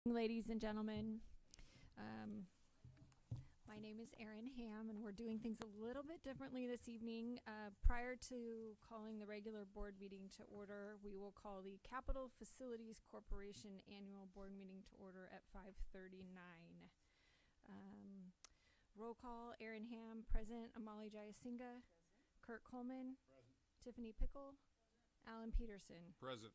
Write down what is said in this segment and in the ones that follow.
Ladies and gentlemen, my name is Erin Ham, and we're doing things a little bit differently this evening. Prior to calling the regular board meeting to order, we will call the Capital Facilities Corporation annual board meeting to order at 5:39. Roll call: Erin Ham, present. Amali Jayasinga, present. Kurt Coleman, present. Tiffany Pickle, present. Alan Peterson, present.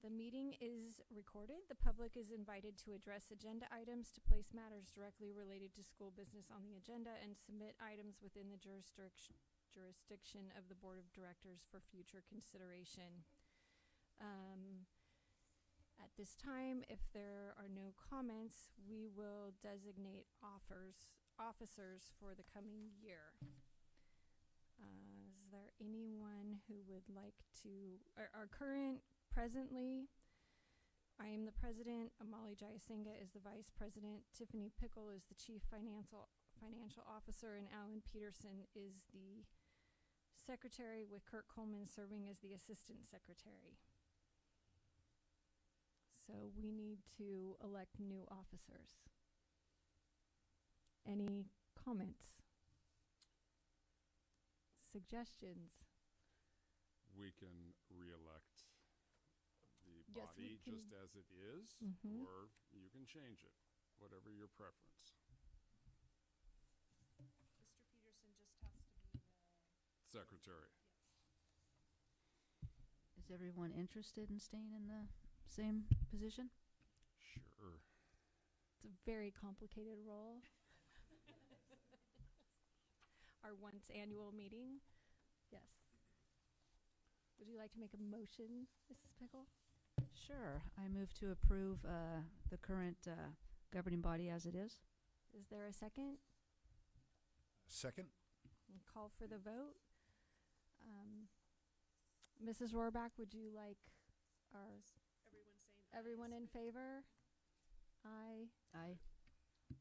The meeting is recorded. The public is invited to address agenda items, to place matters directly related to school business on the agenda, and submit items within the jurisdiction of the Board of Directors for future consideration. At this time, if there are no comments, we will designate officers for the coming year. Is there anyone who would like to, our current presently, I am the president. Amali Jayasinga is the vice president. Tiffany Pickle is the chief financial officer, and Alan Peterson is the secretary, with Kurt Coleman serving as the assistant secretary. So we need to elect new officers. Any comments? Suggestions? We can re-elect the Yes, body just as it is, or you can change it, whatever your preference. Mr. Peterson just has to be the Secretary. Yes. Is everyone interested in staying in the same position? Sure. It's a very complicated role. Our once annual meeting. Yes. Would you like to make a motion, Mrs. Pickle? Sure. I move to approve the current governing body as it is. Is there a second? Second. We'll call for the vote. Mrs. Rohrbach, would you like everyone in favor? Aye. Aye.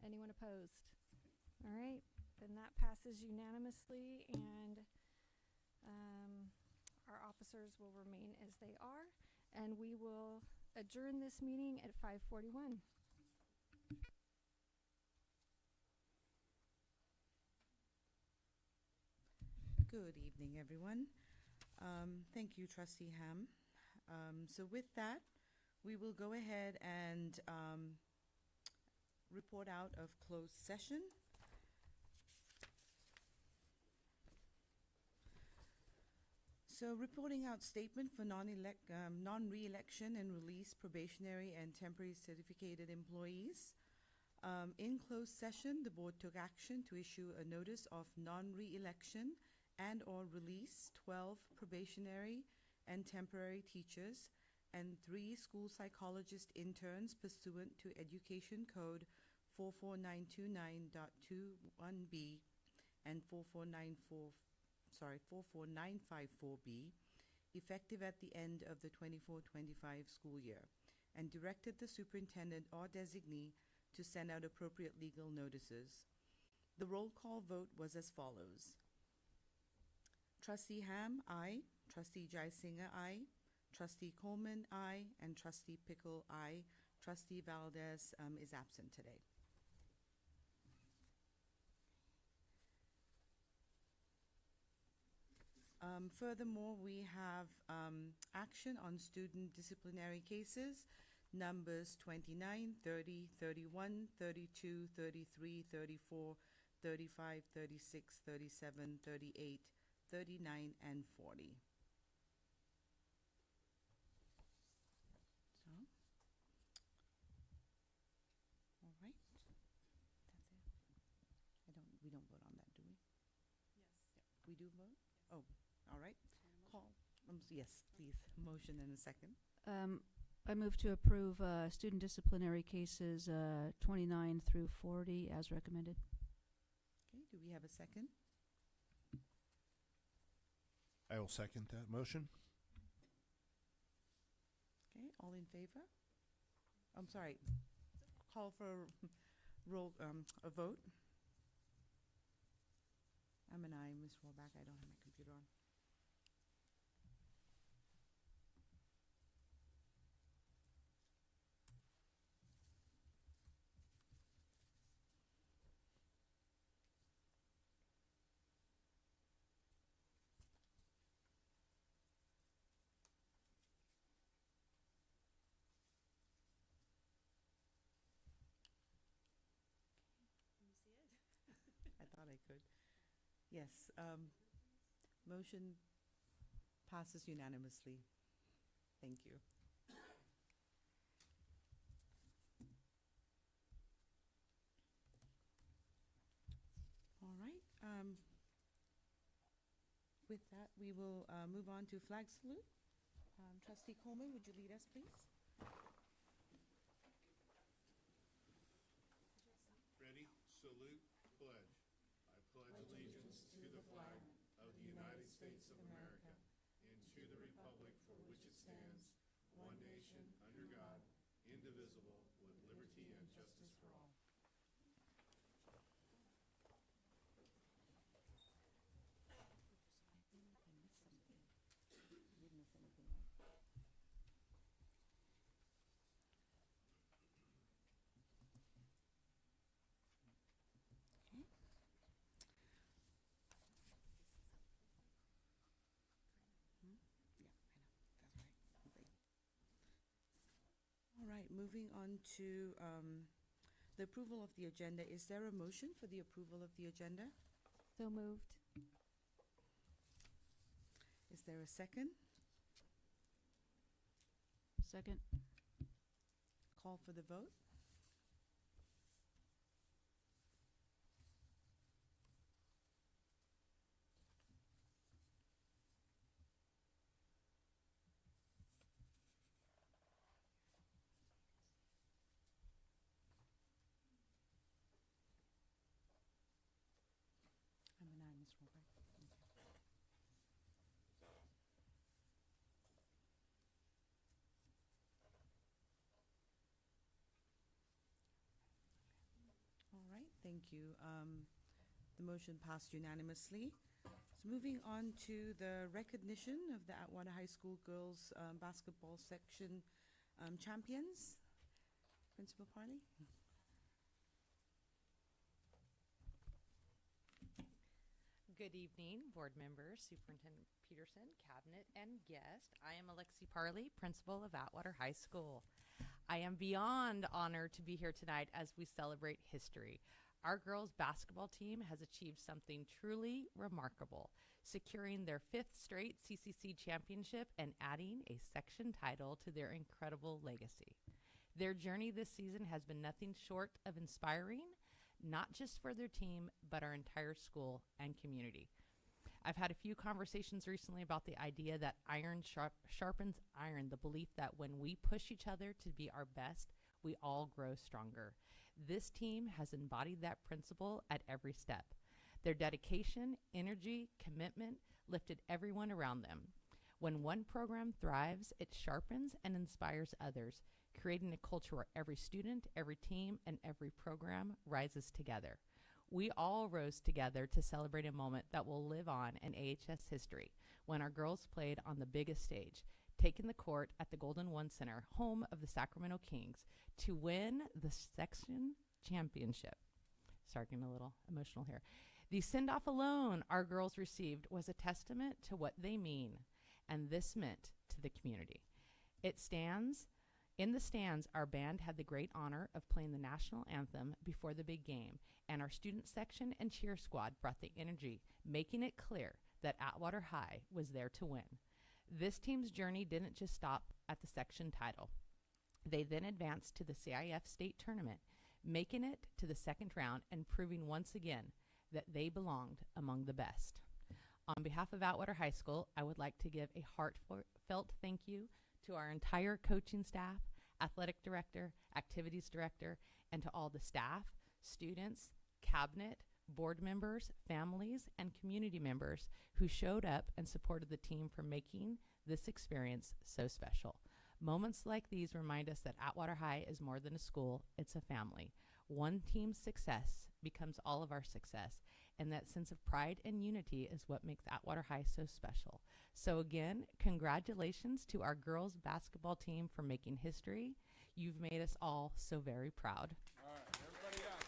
Anyone opposed? All right. Then that passes unanimously, and our officers will remain as they are. And we will adjourn this meeting at 5:41. Good evening, everyone. Thank you, Trustee Ham. So with that, we will go ahead and report out of closed session. So reporting out statement for non-re-election and release probationary and temporary certificated employees. In closed session, the board took action to issue a notice of non-re-election and or release 12 probationary and temporary teachers and 3 school psychologist interns pursuant to Education Code 44929.21b and 44954B, effective at the end of the 24-25 school year, and directed the superintendent or designee to send out appropriate legal notices. The roll call vote was as follows. Trustee Ham, aye. Trustee Jayasinga, aye. Trustee Coleman, aye. And Trustee Pickle, aye. Trustee Valdez is absent today. Furthermore, we have action on student disciplinary cases, numbers 29, 30, 31, 32, 33, 34, 35, 36, 37, 38, 39, and 40. So, all right. That's it. We don't vote on that, do we? Yes. Yeah, we do vote? Yes. Oh, all right. Call. Yes, please. Motion and a second. I move to approve student disciplinary cases 29 through 40 as recommended. Okay, do we have a second? I will second that motion. Okay, all in favor? I'm sorry. Call for a vote. I'm an aye, Ms. Rohrbach. I don't have my computer on. Good. Yes, motion passes unanimously. Thank you. All right. With that, we will move on to flag salute. Trustee Coleman, would you lead us, please? Ready, salute, pledge. I pledge allegiance to the flag of the United States of America and to the republic for which it stands, one nation, under God, indivisible, with liberty and justice for all. All right, moving on to the approval of the agenda. Is there a motion for the approval of the agenda? So moved. Is there a second? Second. Call for the vote. I'm an aye, Ms. Robert. Thank you. All right, thank you. The motion passed unanimously. So moving on to the recognition of the Atwater High School girls basketball section champions. Principal Parley? Good evening, board members, Superintendent Peterson, cabinet, and guest. I am Alexi Parley, principal of Atwater High School. I am beyond honored to be here tonight as we celebrate history. Our girls basketball team has achieved something truly remarkable, securing their 5th straight CCC championship and adding a section title to their incredible legacy. Their journey this season has been nothing short of inspiring, not just for their team, but our entire school and community. I've had a few conversations recently about the idea that iron sharpens iron, the belief that when we push each other to be our best, we all grow stronger. This team has embodied that principle at every step. Their dedication, energy, commitment lifted everyone around them. When one program thrives, it sharpens and inspires others, creating a culture where every student, every team, and every program rises together. We all rose together to celebrate a moment that will live on in AHS history when our girls played on the biggest stage, taking the court at the Golden One Center, home of the Sacramento Kings, to win the section championship. Starting a little emotional here. The send-off alone our girls received was a testament to what they mean, and this meant to the community. In the stands, our band had the great honor of playing the national anthem before the big game, and our student section and cheer squad brought the energy, making it clear that Atwater High was there to win. This team's journey didn't just stop at the section title. They then advanced to the CIF state tournament, making it to the second round and proving once again that they belonged among the best. On behalf of Atwater High School, I would like to give a heartfelt thank you to our entire coaching staff, athletic director, activities director, and to all the staff, students, cabinet, board members, families, and community members who showed up and supported the team for making this experience so special. Moments like these remind us that Atwater High is more than a school, it's a family. One team's success becomes all of our success, and that sense of pride and unity is what makes Atwater High so special. So again, congratulations to our girls basketball team for making history. You've made us all so very proud. All right, everybody up.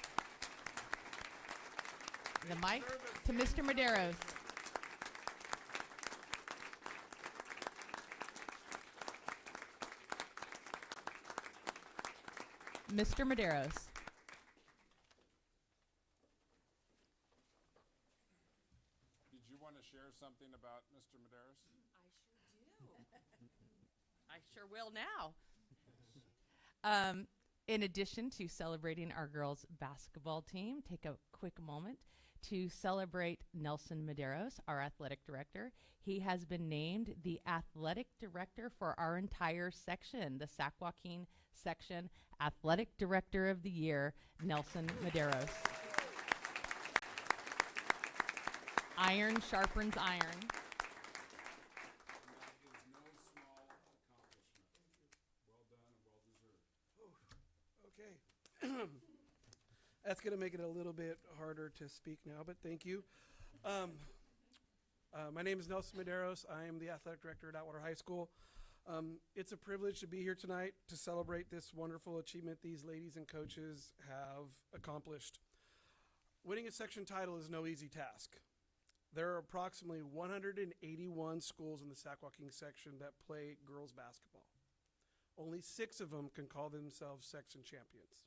The mic to Mr. Medeiros. Mr. Medeiros. sure will now. In addition to celebrating our girls basketball team, take a quick moment to celebrate Nelson Medeiros, our athletic director. He has been named the athletic director for our entire section, the Sac Joaquin section athletic director of the year, Nelson Medeiros. Iron sharpens iron. And that is no small accomplishment. Well done and well deserved. Okay. That's going to make it a little bit harder to speak now, but thank you. My name is Nelson Medeiros. I am the athletic director at Atwater High School. It's a privilege to be here tonight to celebrate this wonderful achievement these ladies and coaches have accomplished. Winning a section title is no easy task. There are approximately 181 schools in the Sac Joaquin section that play girls basketball. Only 6 of them can call themselves section champions.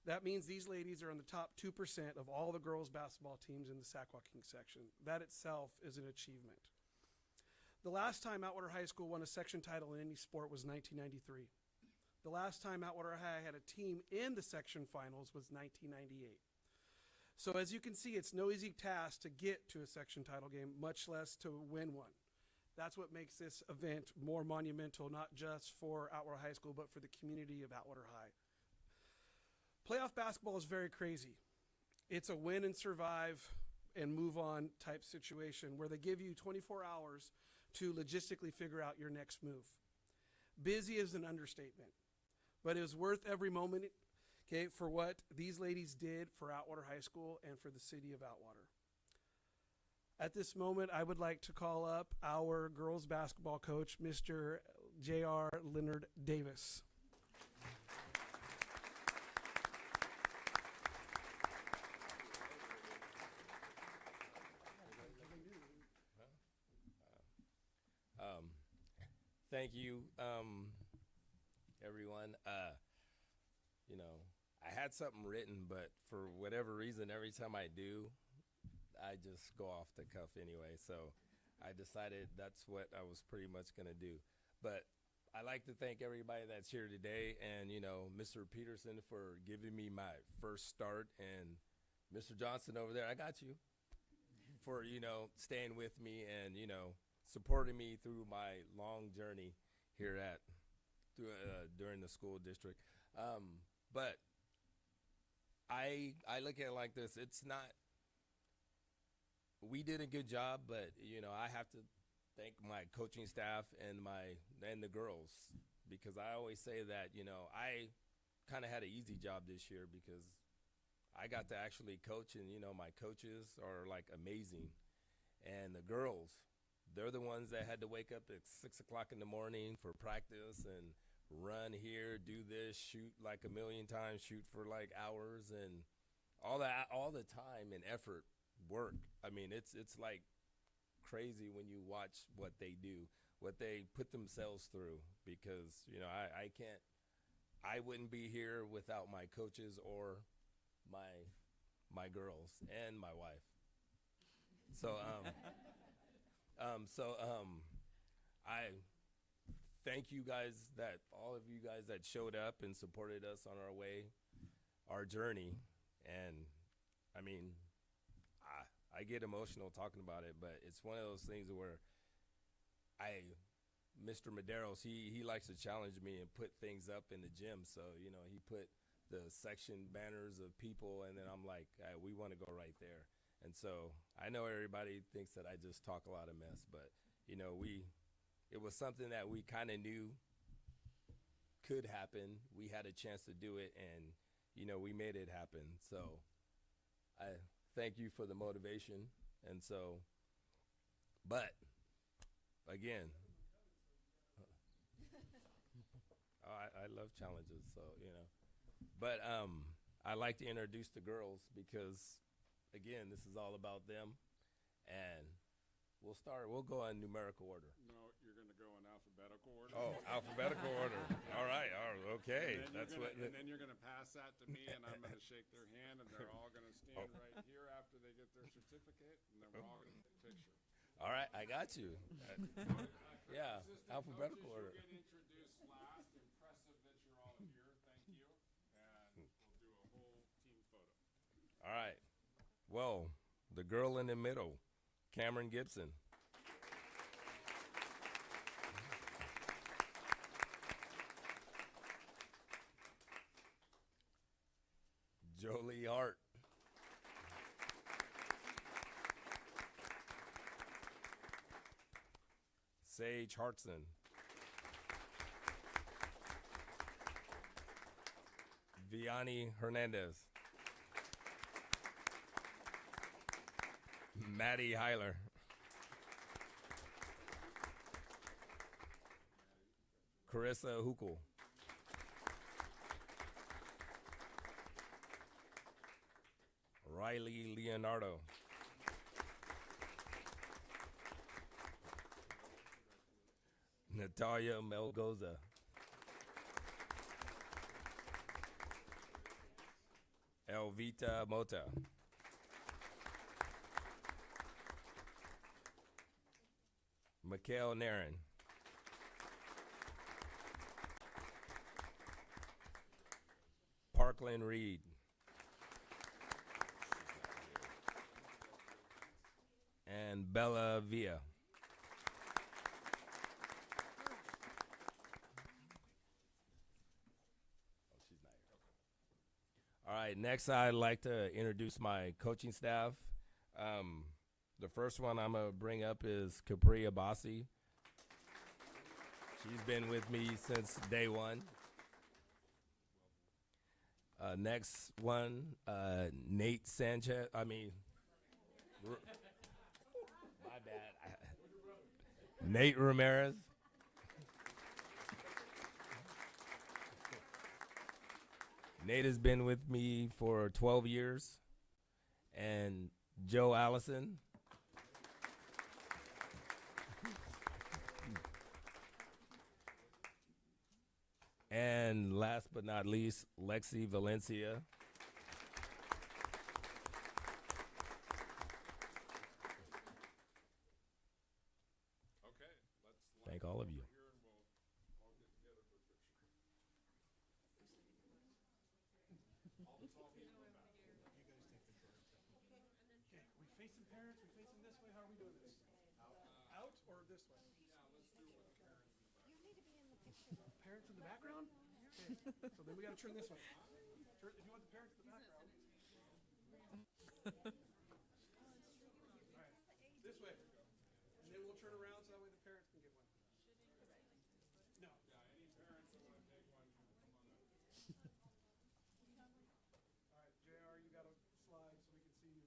That means these ladies are in the top 2% of all the girls basketball teams in the Sac Joaquin section. That itself is an achievement. The last time Atwater High School won a section title in any sport was 1993. The last time Atwater High had a team in the section finals was 1998. So as you can see, it's no easy task to get to a section title game, much less to win one. That's what makes this event more monumental, not just for Atwater High School, but for the community of Atwater High. Playoff basketball is very crazy. It's a win and survive and move on type situation where they give you 24 hours to logistically figure out your next move. Busy is an understatement, but it was worth every moment, okay, for what these ladies did for Atwater High School and for the city of Atwater. At this moment, I would like to call up our girls basketball coach, Mr. J.R. Leonard Davis. Thank you, everyone. You know, I had something written, but for whatever reason, every time I do, I just go off the cuff anyway. So I decided that's what I was pretty much going to do. But I like to thank everybody that's here today and, you know, Mr. Peterson for giving me my first start, and Mr. Johnson over there, I got you, for, you know, staying with me and, you know, supporting me through my long journey here at during the school district. But I look at it like this. It's not, we did a good job, but, you know, I have to thank my coaching staff and the girls, because I always say that, you know, I kind of had an easy job this year because I got to actually coach, and, you know, my coaches are like amazing. And the girls, they're the ones that had to wake up at 6 o'clock in the morning for practice and run here, do this, shoot like a million times, shoot for like hours, and all that, all the time and effort, work. I mean, it's like crazy when you watch what they do, what they put themselves through, because, you know, I wouldn't be here without my coaches or my girls and my wife. So, I thank you guys, all of you guys that showed up and supported us on our journey. And I mean, I get emotional talking about it, but it's one of those things where Mr. Medeiros, he likes to challenge me and put things up in the gym. So, you know, he put the section banners of people, and then I'm like, we want to go right there. And so I know everybody thinks that I just talk a lot of mess, but, you know, it was something that we kind of knew could happen. We had a chance to do it, and, you know, we made it happen. So I thank you for the motivation. And so, but again, I love challenges, so, you know, but I like to introduce the girls because, again, this is all about them, and we'll go in numerical order. No, you're going to go in alphabetical order. Oh, alphabetical order. All right, okay. And then you're going to pass that to me, and I'm going to shake their hand, and they're all going to stand right here after they get their certificate, and then we're all going to take a picture. All right, I got you. Yeah, Assistant alphabetical coaches, order. you get introduced last. Impressive that you're all here. Thank you. And we'll do a whole team photo. All right. Well, the girl in the middle, Cameron Gibson. Jolie Hart. Sage Hartson. Vianney Hernandez. Maddie Heiler. Carissa Hukel. Riley Leonardo. Natalia Melgoza. Elvita Mota. Mikhail Narin. Parkland Reed. And Bella Villa. All right, next I'd like to introduce my coaching staff. The first one I'm going to bring up is Capri Abassi. She's been with me since day one. Next one, Nate Sanchez. My bad. Nate Ramirez. Nate has been with me for 12 years. And Joe Allison. And last but not least, Lexi Valencia. Okay, let's Thank all of you. here and we'll all get together for a picture. Okay, we facing parents, we facing this way, how are we doing this? Out or this way? Yeah, let's do it with the parents in the back. Parents in the background? Okay, so then we gotta turn this way. If you want the parents in the background. Alright, this way. And then we'll turn around so that way the parents can get one. No. Yeah, any parents that want to take one, come on up. Alright, JR, you gotta slide so we can see you.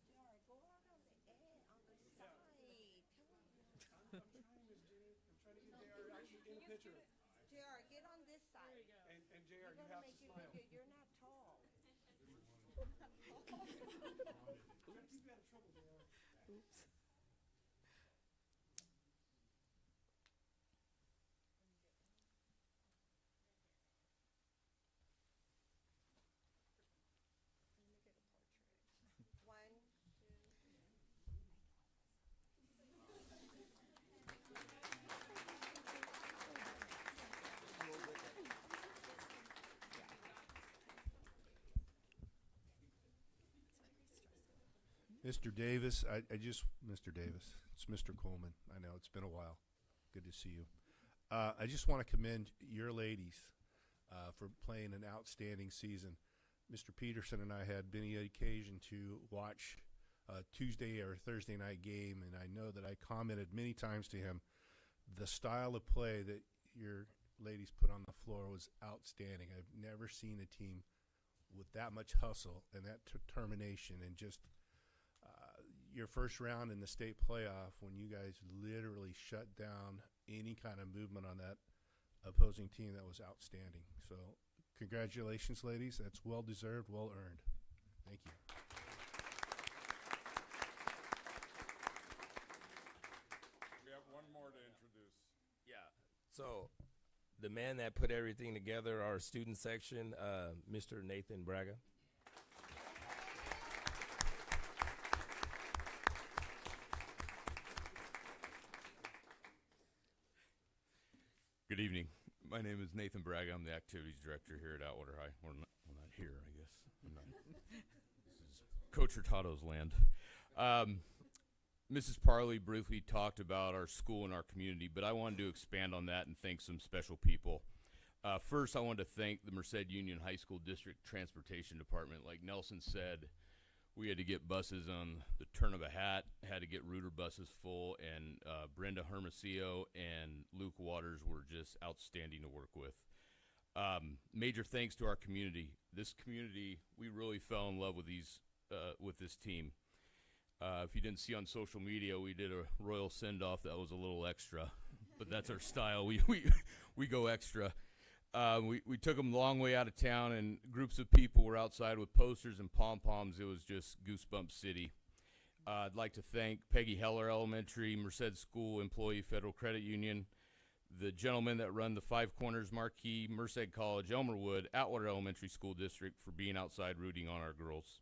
JR, go out on the edge, on the side. I'm Come on. trying, Miss Jenny. I'm trying to get JR actually in the picture. JR, get on this side. And JR, You're you gonna have to make it smile. bigger. You're not tall. We're gonna keep you out of trouble, JR. Oops. One, two. Mr. Davis, Mr. Davis, it's Mr. Coleman. I know, it's been a while. Good to see you. I just want to commend your ladies for playing an outstanding season. Mr. Peterson and I had many occasion to watch a Tuesday or Thursday night game, and I know that I commented many times to him, the style of play that your ladies put on the floor was outstanding. I've never seen a team with that much hustle and that determination, and just your first round in the state playoff when you guys literally shut down any kind of movement on that opposing team, that was outstanding. So congratulations, ladies. That's well deserved, well earned. Thank you. We have one more to introduce. Yeah. So the man that put everything together, our student section, Mr. Nathan Braga. name is Nathan Braga. I'm the activities director here at Atwater High. Well, not here, I guess. I'm not. This is Coach Hurtado's land. Mrs. Parley briefly talked about our school and our community, but I wanted to expand on that and thank some special people. First, I wanted to thank the Merced Union High School District Transportation Department. Like Nelson said, we had to get buses on the turn of a hat, had to get Reuter buses full, and Brenda Hermosillo and Luke Waters were just outstanding to work with. Major thanks to our community. This community, we really fell in love with this team. If you didn't see on social media, we did a royal send-off that was a little extra, but that's our style. We go extra. We took them a long way out of town, and groups of people were outside with posters and pom-poms. It was just Goosebump City. I'd like to thank Peggy Heller Elementary, Merced School Employee Federal Credit Union, the gentlemen that run the Five Corners Marquee, Merced College, Elmerwood, Atwater Elementary School District for being outside rooting on our girls.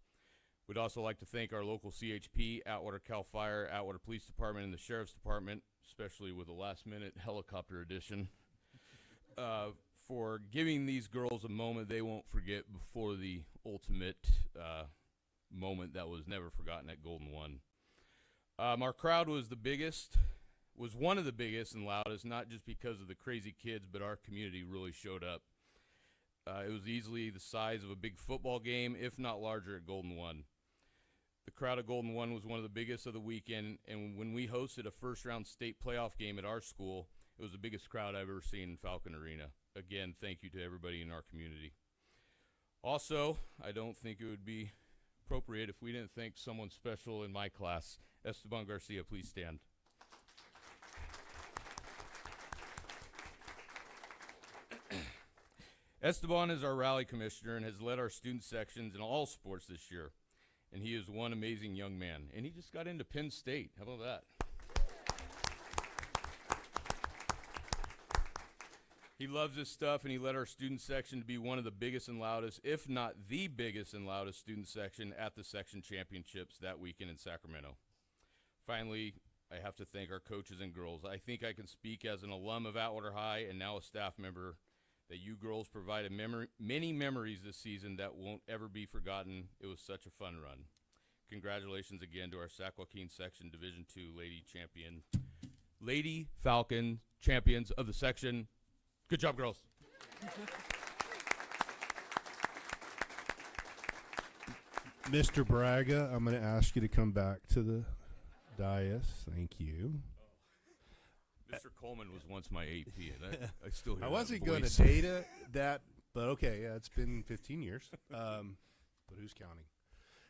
We'd also like to thank our local CHP, Atwater Cal Fire, Atwater Police Department, and the Sheriff's Department, especially with the last-minute helicopter edition, for giving these girls a moment they won't forget before the ultimate moment that was never forgotten at Golden One. Our crowd was one of the biggest and loudest, not just because of the crazy kids, but our community really showed up. It was easily the size of a big football game, if not larger, at Golden One. The crowd at Golden One was one of the biggest of the weekend, and when we hosted a first-round state playoff game at our school, it was the biggest crowd I've ever seen in Falcon Arena. Again, thank you to everybody in our community. Also, I don't think it would be appropriate if we didn't thank someone special in my class. Esteban Garcia, please stand. Esteban is our rally commissioner and has led our student sections in all sports this year. And he is one amazing young man. And he just got into Penn State. How about that? He loves this stuff, and he led our student section to be one of the biggest and loudest, if not the biggest and loudest student section at the section championships that weekend in Sacramento. Finally, I have to thank our coaches and girls. I think I can speak as an alum of Atwater High and now a staff member that you girls provided many memories this season that won't ever be forgotten. It was such a fun run. Congratulations again to our Sac Joaquin Section Division II Lady Falcon champions of the section. Good job, girls. Mr. Braga, I'm going to ask you to come back to the dais. Thank you. Mr. Coleman was once my AP. I still hear I that wasn't going voice. to data that, but okay, yeah, it's been 15 years. But who's counting?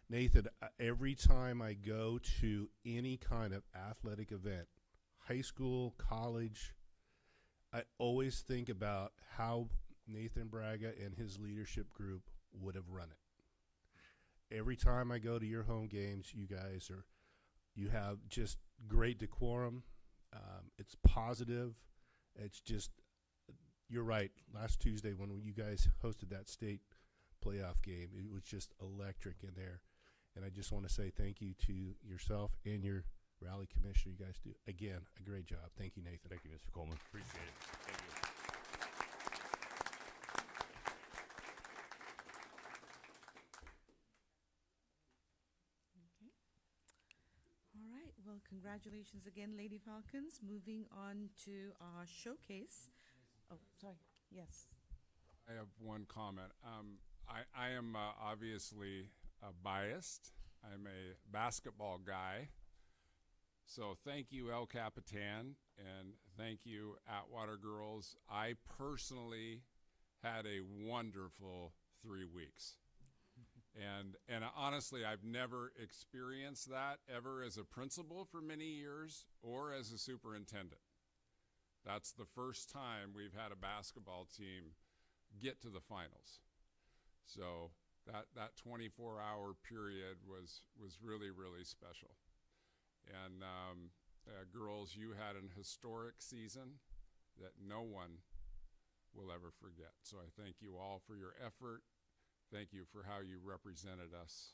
Nathan, every time I go to any kind of athletic event, high school, college, I always think about how Nathan Braga and his leadership group would have run it. Every time I go to your home games, you have just great decorum. It's positive. It's just, you're right. Last Tuesday when you guys hosted that state playoff game, it was just electric in there. And I just want to say thank you to yourself and your rally commissioner. You guys do, again, a great job. Thank you, Nathan. Thank you, Mr. Coleman. Appreciate it. Thank you. All right. Well, congratulations again, Lady Falcons. Moving on to our showcase. Oh, sorry. Yes. I have one comment. I am obviously biased. I'm a basketball guy. So thank you, El Capitan, and thank you, Atwater Girls. I personally had a wonderful 3 weeks. And honestly, I've never experienced that ever as a principal for many years or as a superintendent. That's the first time we've had a basketball team get to the finals. So that 24-hour period was really, really special. And girls, you had an historic season that no one will ever forget. So I thank you all for your effort. Thank you for how you represented us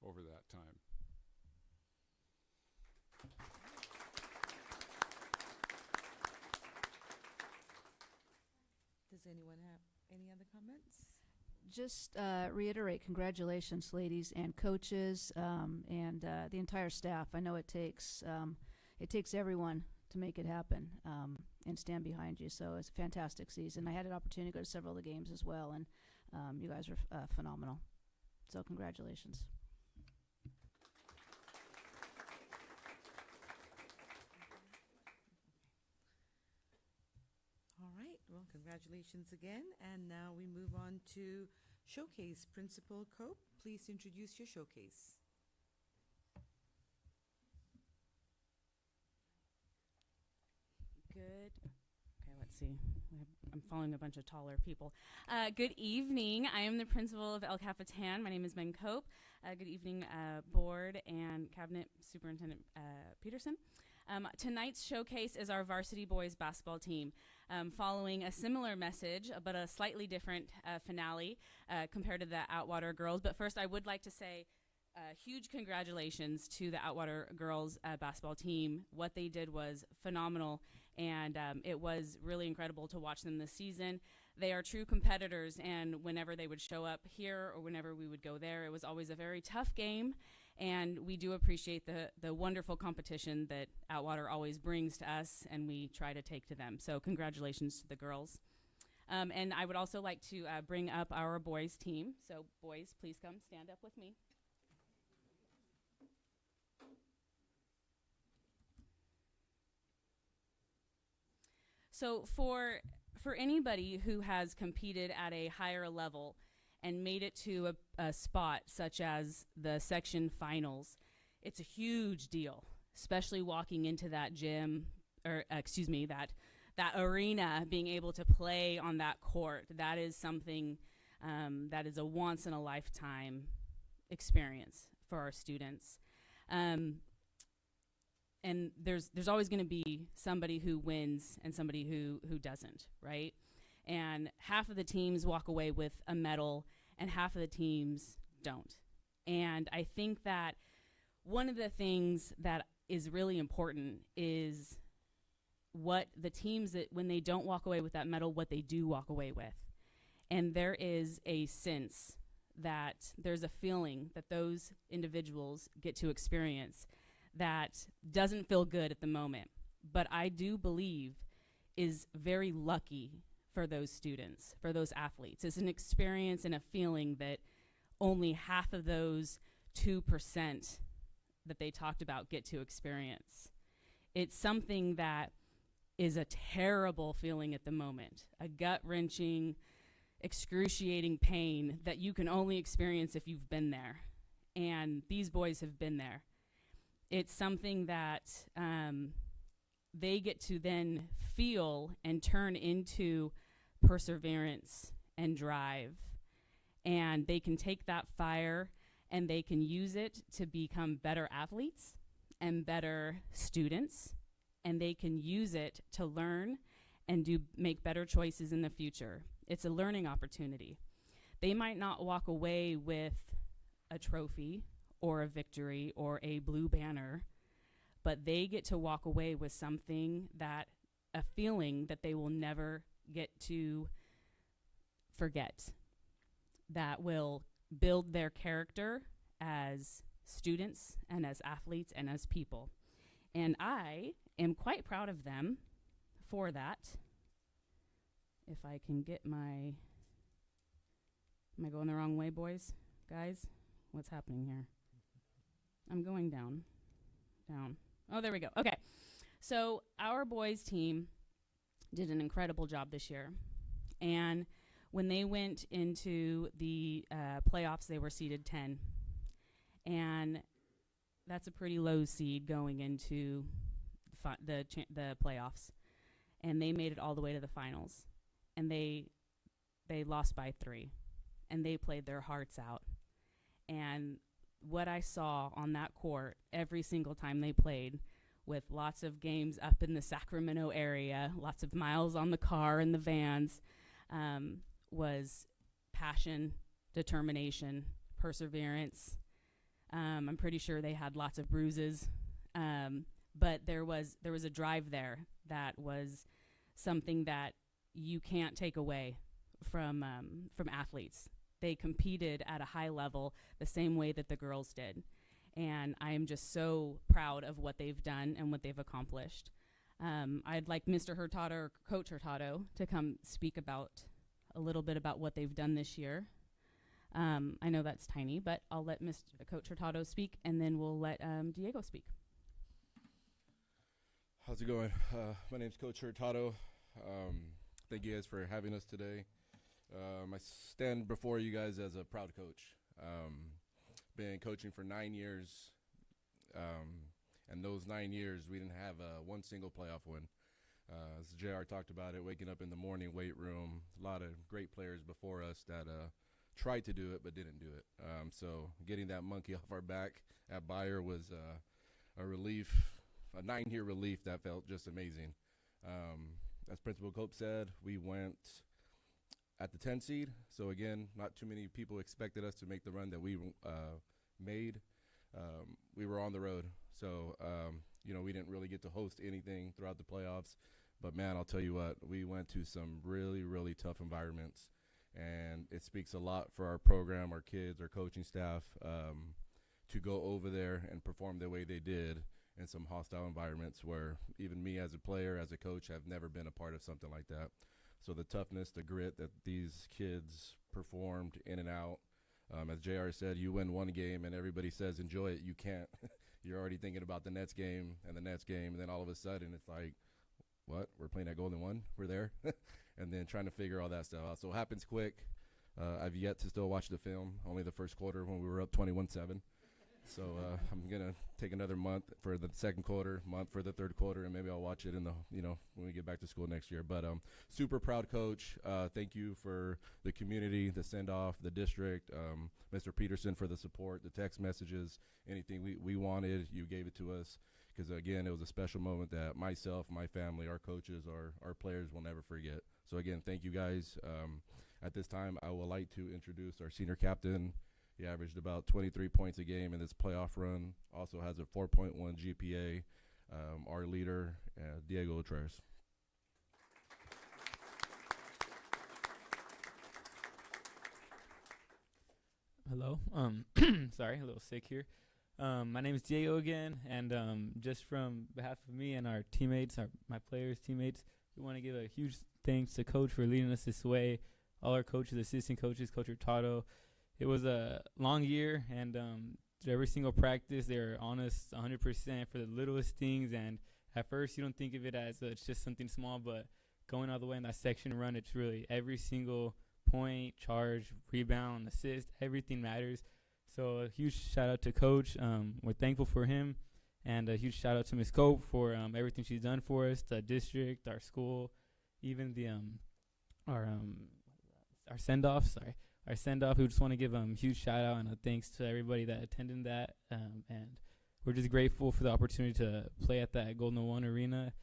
over that time. anyone have any other comments? Just reiterate, congratulations, ladies and coaches, and the entire staff. I know it takes everyone to make it happen and stand behind you. So it's a fantastic season. I had an opportunity to go to several of the games as well, and you guys are phenomenal. So congratulations. All right, well, congratulations again. And now we move on to Showcase. Principal Cope, please introduce your showcase. Good. Okay, let's see. I'm following a bunch of taller people. Good evening. I am the principal of El Capitan. My name is Ben Cope. Good evening, board and cabinet superintendent Peterson. Tonight's showcase is our varsity boys basketball team, following a similar message, but a slightly different finale compared to the Outwater girls. But first, I would like to say huge congratulations to the Outwater girls basketball team. What they did was phenomenal, and it was really incredible to watch them this season. They are true competitors, and whenever they would show up here or whenever we would go there, it was always a very tough game, and we do appreciate the wonderful competition that Outwater always brings to us, and we try to take to them. So congratulations to the girls. And I would also like to bring up our boys team. So boys, please come stand up with me. So for anybody who has competed at a higher level and made it to a spot such as the section finals, it's a huge deal, especially walking into that gym, or that arena, being able to play on that court. That is something that is a once in a lifetime experience for our students. And there's always going to be somebody who wins and somebody who doesn't, right? And half of the teams walk away with a medal and half of the teams don't. And I think that one of the things that is really important is what the teams that, when they don't walk away with that medal, what they do walk away with. And there is a sense that there's a feeling that those individuals get to experience that doesn't feel good at the moment, but I do believe is very lucky for those students, for those athletes. It's an experience and a feeling that only half of those 2% that they talked about get to experience. It's something that is a terrible feeling at the moment, a gut-wrenching, excruciating pain that you can only experience if you've been there. And these boys have been there. It's something that they get to then feel and turn into perseverance and drive. And they can take that fire and they can use it to become better athletes and better students. And they can use it to learn and make better choices in the future. It's a learning opportunity. They might not walk away with a trophy or a victory or a blue banner, but they get to walk away with something, that a feeling that they will never get to forget, that will build their character as students and as athletes and as people. And I am quite proud of them for that. If I can get am I going the wrong way, boys? Guys, what's happening here? I'm going down. Oh, there we go. Okay. So our boys team did an incredible job this year. And when they went into the playoffs, they were seeded 10. And that's a pretty low seed going into the playoffs. And they made it all the way to the finals. And they lost by 3. And they played their hearts out. And what I saw on that court every single time they played, with lots of games up in the Sacramento area, lots of miles on the car and the vans, was passion, determination, perseverance. I'm pretty sure they had lots of bruises, but there was a drive there that was something that you can't take away from athletes. They competed at a high level the same way that the girls did. And I am just so proud of what they've done and what they've accomplished. I'd like Mr. Hurtado or Coach Hurtado to come speak about a little bit about what they've done this year. I know that's tiny, but I'll let Coach Hurtado speak, and then we'll let Diego speak. How's it going? My name's Coach Hurtado. Thank you guys for having us today. I stand before you guys as a proud coach. Been coaching for 9 years, and those 9 years we didn't have one single playoff win. As JR talked about it, waking up in the morning, weight room, a lot of great players before us that tried to do it but didn't do it. So getting that monkey off our back at Bayer was a relief, a 9-year relief that felt just amazing. As Principal Cope said, we went at the 10 seed. So again, not too many people expected us to make the run that we made. We were on the road. So, we didn't really get to host anything throughout the playoffs. But man, I'll tell you what, we went to some really, really tough environments. And it speaks a lot for our program, our kids, our coaching staff, to go over there and perform the way they did in some hostile environments where even me as a player, as a coach, have never been a part of something like that. So the toughness, the grit that these kids performed in and out. As JR said, you win one game and everybody says enjoy it. You can't. You're already thinking about the next game and the next game, and then all of a sudden it's like, what? We're playing at Golden One? We're there? And then trying to figure all that stuff out. So it happens quick. I've yet to still watch the film, only the first quarter when we were up 21-7. So I'm going to take another month for the second quarter, month for the third quarter, and maybe I'll watch it in the, when we get back to school next year. But super proud coach. Thank you for the community, the send-off, the district, Mr. Peterson for the support, the text messages, anything we wanted, you gave it to us. Because, again, it was a special moment that myself, my family, our coaches, our players will never forget. So, again, thank you guys. At this time, I would like to introduce our senior captain. He averaged about 23 points a game in this playoff run. Also has a 4.1 GPA. Our leader, Diego Otreras. Hello. Sorry, a little sick here. My name is Diego again, and just from behalf of me and our teammates, my players' teammates, we want to give a huge thanks to Coach for leading us this way. All our coaches, assistant coaches, Coach Hurtado. It was a long year, and through every single practice, they were honest 100% for the littlest things. And at first, you don't think of it as it's just something small, but going all the way in that section run, it's really every single point, charge, rebound, assist, everything matters. So a huge shout out to Coach. We're thankful for him, and a huge shout out to Ms. Cope for everything she's done for us, the district, our school, even the our send-off. Sorry. Our send-off, we just want to give a huge shout-out and a thanks to everybody that attended that. And we're just grateful for the opportunity to play at that Golden One Arena.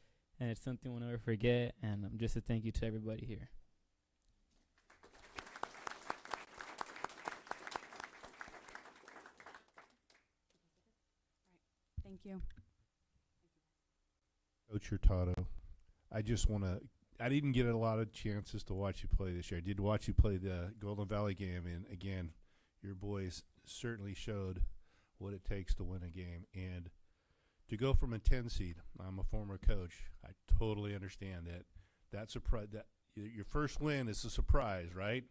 And it's something we'll never forget. And just a thank you to everybody here. Thank you. Coach Hurtado, I just want to, I didn't get a lot of chances to watch you play this year. I did watch you play the Golden Valley game, and again, your boys certainly showed what it takes to win a game. And to go from a 10 seed, I'm a former coach, I totally understand that. That surprise, that your first win is a surprise, right?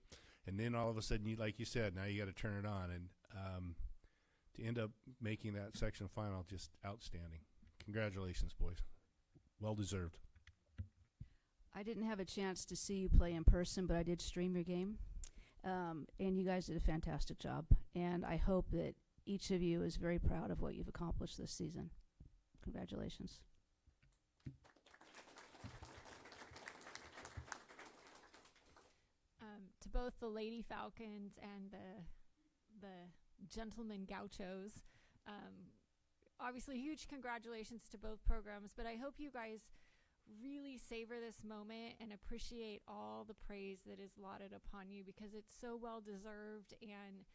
And then all of a sudden, you, like you said, now you got to turn it on. And to end up making that section final, just outstanding. Congratulations, boys. Well deserved. I didn't have a chance to see you play in person, but I did stream your game. And you guys did a fantastic job. And I hope that each of you is very proud of what you've accomplished this season. Congratulations. To both the Lady Falcons and the Gentlemen Gauchos, obviously huge congratulations to both programs, but I hope you guys really savor this moment and appreciate all the praise that is lauded upon you, because it's so well deserved, and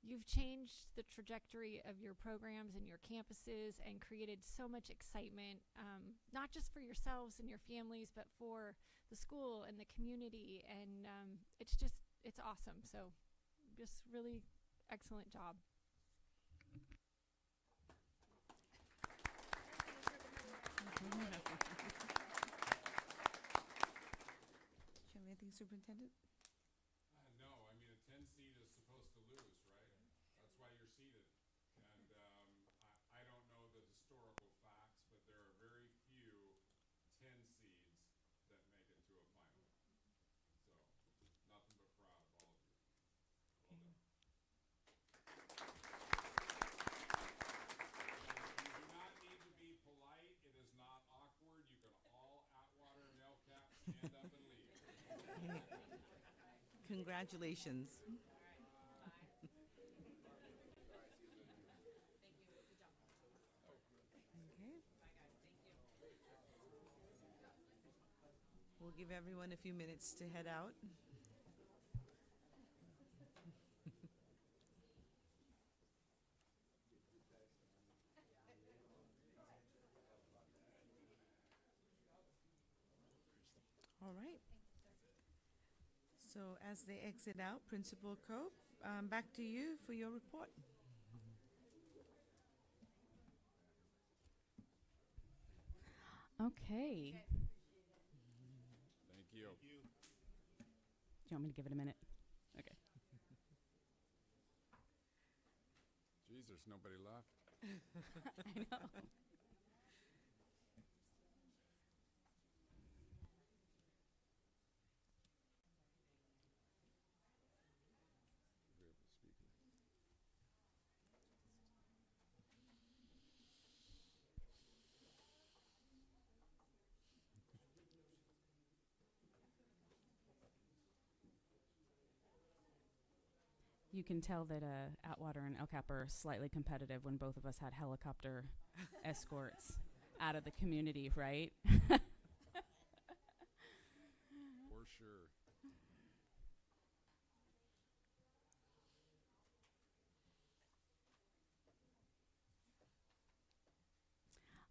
you've changed the trajectory of your programs and your campuses and created so much excitement, not just for yourselves and your families, but for the school and the community. And it's awesome. So just really excellent job. Do you have anything, Superintendent? No, I mean, a 10 seed is supposed to lose, right? That's why you're seeded. And I don't know the historical facts, but there are very few 10 seeds that make it to a final. So, nothing but proud of all of you. Well done. You do not need to be polite. It is not awkward. You can all Atwater and LCAP stand up and leave. Congratulations. Okay. We'll give everyone a few minutes to head out. All right. So as they exit out, Principal Cope, back to you for your report. Okay. Thank you. Do you want me to give it a minute? Okay. Geez, there's nobody left. I know. We have a speaker. You can tell that Atwater and LCAP are slightly competitive when both of us had helicopter escorts out of the community, right? For sure.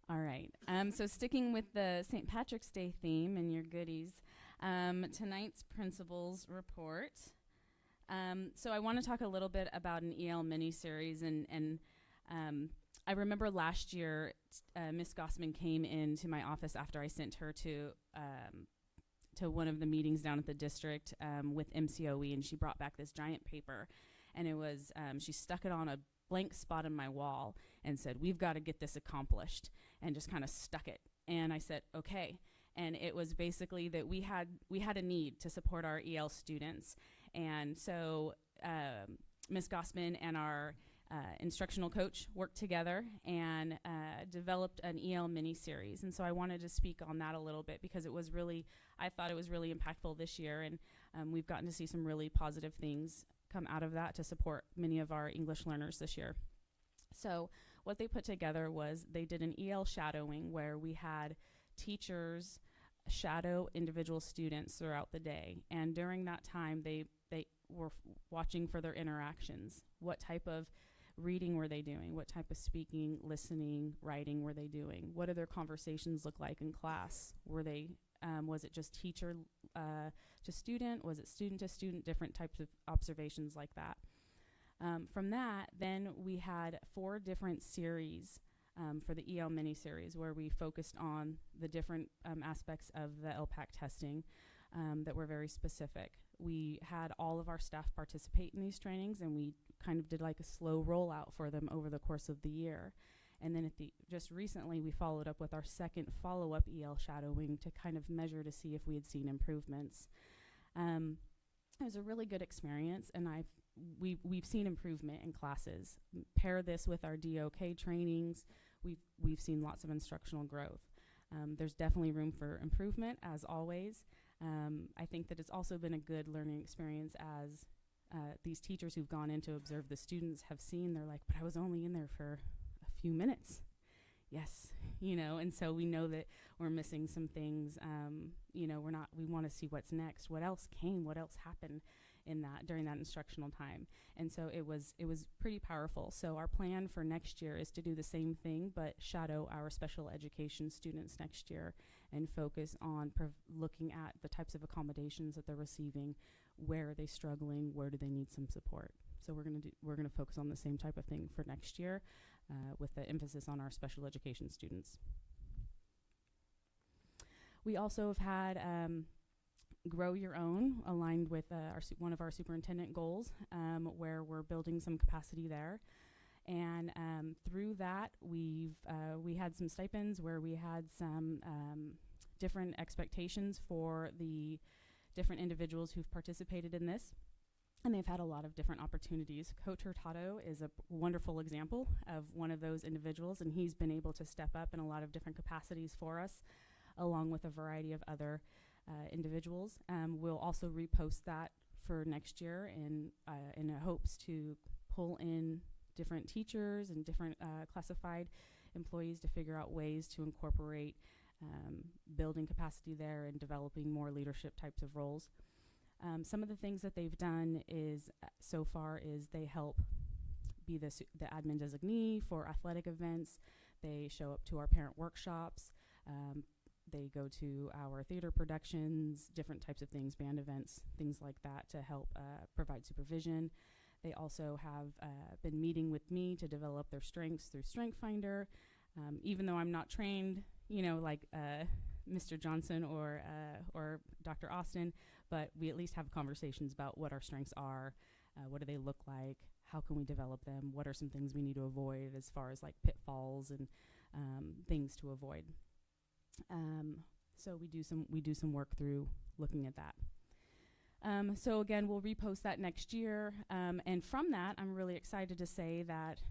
All right. So sticking with the St. Patrick's Day theme and your goodies, tonight's principal's report. So I want to talk a little bit about an EL mini-series, and I remember last year Miss Gossman came into my office after I sent her to one of the meetings down at the district with MCOE, and she brought back this giant paper, and it was she stuck it on a blank spot in my wall and said, "We've got to get this accomplished," and just kind of stuck it. And I said, "Okay." And it was basically that we had a need to support our EL students. And so Ms. Gossman and our instructional coach worked together and developed an EL mini-series. And so I wanted to speak on that a little bit because I thought it was really impactful this year. And we've gotten to see some really positive things come out of that to support many of our English learners this year. So what they put together was they did an EL shadowing where we had teachers shadow individual students throughout the day. And during that time, they were watching for their interactions. What type of reading were they doing? What type of speaking, listening, writing were they doing? What do their conversations look like in class? Was it just teacher to student? Was it student to student? Different types of observations like that. From that, then we had 4 different series for the EL mini-series where we focused on the different aspects of the LPAC testing that were very specific. We had all of our staff participate in these trainings, and we kind of did like a slow rollout for them over the course of the year. And then just recently, we followed up with our second follow-up EL shadowing to kind of measure to see if we had seen improvements. It was a really good experience, and we've seen improvement in classes. Pair this with our DOK trainings, we've seen lots of instructional growth. There's definitely room for improvement, as always. I think that it's also been a good learning experience as these teachers who've gone in to observe the students have seen. They're like, but I was only in there for a few minutes. Yes, and so we know that we're missing some things. We want to see what's next, what else came, what else happened. in that during that instructional time. And so it was pretty powerful. So our plan for next year is to do the same thing, but shadow our special education students next year and focus on looking at the types of accommodations that they're receiving, where are they struggling, where do they need some support. So we're gonna focus on the same type of thing for next year, with the emphasis on our special education students. We also have had Grow Your Own aligned with one of our superintendent goals, where we're building some capacity there. And through that, we had some stipends where we had some different expectations for the different individuals who've participated in this. And they've had a lot of different opportunities. Coach Hurtado is a wonderful example of one of those individuals, and he's been able to step up in a lot of different capacities for us, along with a variety of other individuals. We'll also repost that for next year in hopes to pull in different teachers and different classified employees to figure out ways to incorporate building capacity there and developing more leadership types of roles. Some of the things that they've done so far is they help be the admin designee for athletic events. They show up to our parent workshops. They go to our theater productions, different types of things, band events, things like that, to help provide supervision. They also have been meeting with me to develop their strengths through Strength Finder. Even though I'm not trained, like Mr. Johnson or Dr. Austin, but we at least have conversations about what our strengths are, what do they look like, how can we develop them, what are some things we need to avoid as far as like pitfalls and things to avoid. So we do some work through looking at that. So again, we'll repost that next year. And from that, I'm really excited to say that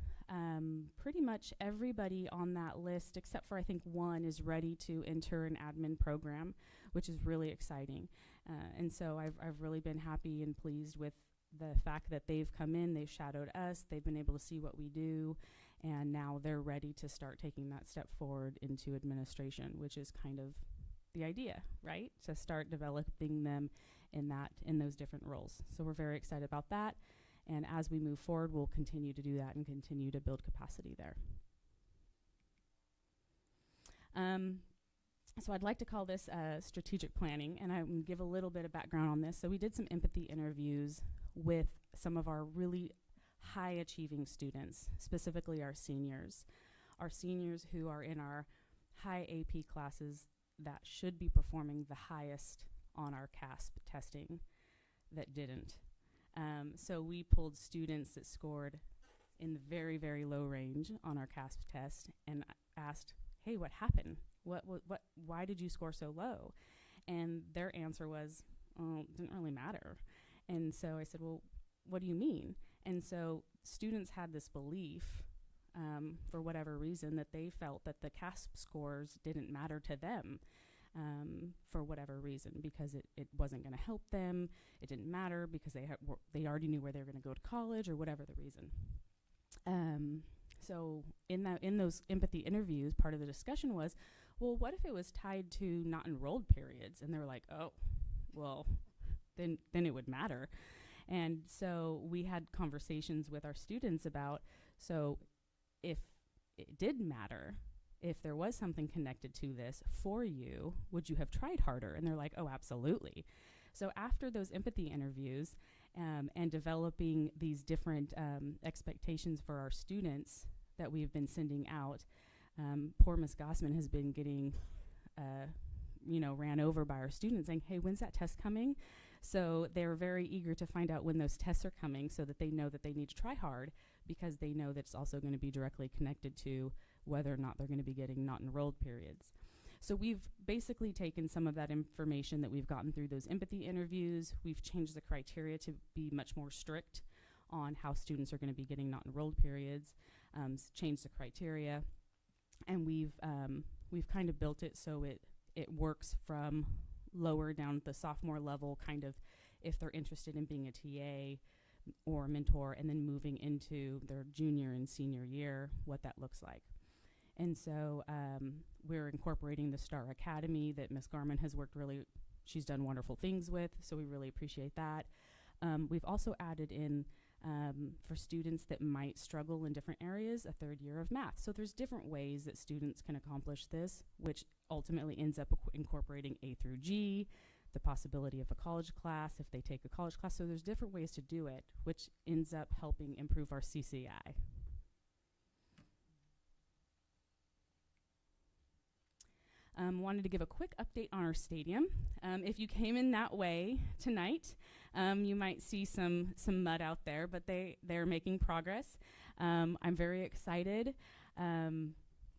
pretty much everybody on that list, except for I think one, is ready to enter an admin program, which is really exciting. And so I've really been happy and pleased with the fact that they've come in, they've shadowed us, they've been able to see what we do, and now they're ready to start taking that step forward into administration, which is kind of the idea, right? To start developing them in those different roles. So we're very excited about that. And as we move forward, we'll continue to do that and continue to build capacity there. So I'd like to call this strategic planning, and I will give a little bit of background on this. So we did some empathy interviews with some of our really high achieving students, specifically our seniors who are in our high AP classes that should be performing the highest on our CASP testing that didn't. So we pulled students that scored in the very, very low range on our CASP test and asked, hey, what happened? Why did you score so low? And their answer was, oh, it didn't really matter. And so I said, well, what do you mean? And so students had this belief, for whatever reason, that they felt that the CASP scores didn't matter to them. For whatever reason, because it wasn't going to help them. It didn't matter because they already knew where they were going to go to college, or whatever the reason. So in those empathy interviews, part of the discussion was, well, what if it was tied to not enrolled periods? And they were like, oh, well, then it would matter. And so we had conversations with our students about, so if it did matter, if there was something connected to this for you, would you have tried harder? And they're like, oh, absolutely. So after those empathy interviews and developing these different expectations for our students that we've been sending out, poor Ms. Gossman has been getting, ran over by our students saying, hey, when's that test coming? So they're very eager to find out when those tests are coming so that they know that they need to try hard, because they know that it's also going to be directly connected to whether or not they're going to be getting not enrolled periods. So we've basically taken some of that information that we've gotten through those empathy interviews. We've changed the criteria to be much more strict on how students are going to be getting not enrolled periods, changed the criteria, and we've kind of built it so it works from lower down at the sophomore level, kind of if they're interested in being a TA or a mentor, and then moving into their junior and senior year, what that looks like. And so we're incorporating the Star Academy that Ms. Garman has she's done wonderful things with, so we really appreciate that. We've also added in for students that might struggle in different areas, a third year of math. So there's different ways that students can accomplish this, which ultimately ends up incorporating A through G, the possibility of a college class if they take a college class. So there's different ways to do it, which ends up helping improve our CCI. Wanted to give a quick update on our stadium. If you came in that way tonight, you might see some mud out there, but they're making progress. I'm very excited.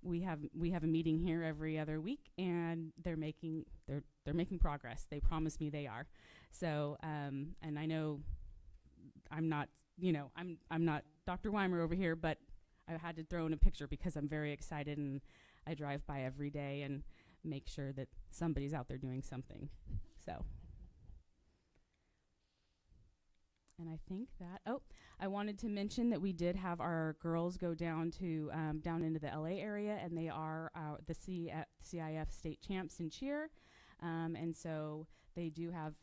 We have a meeting here every other week, and they're making progress. They promise me they are. So, and I know I'm not Dr. Weimer over here, but I had to throw in a picture because I'm very excited, and I drive by every day and make sure that somebody's out there doing something. So, and I think that, I wanted to mention that we did have our girls go down to down into the LA area, and they are the CIF state champs in cheer. And so they do have,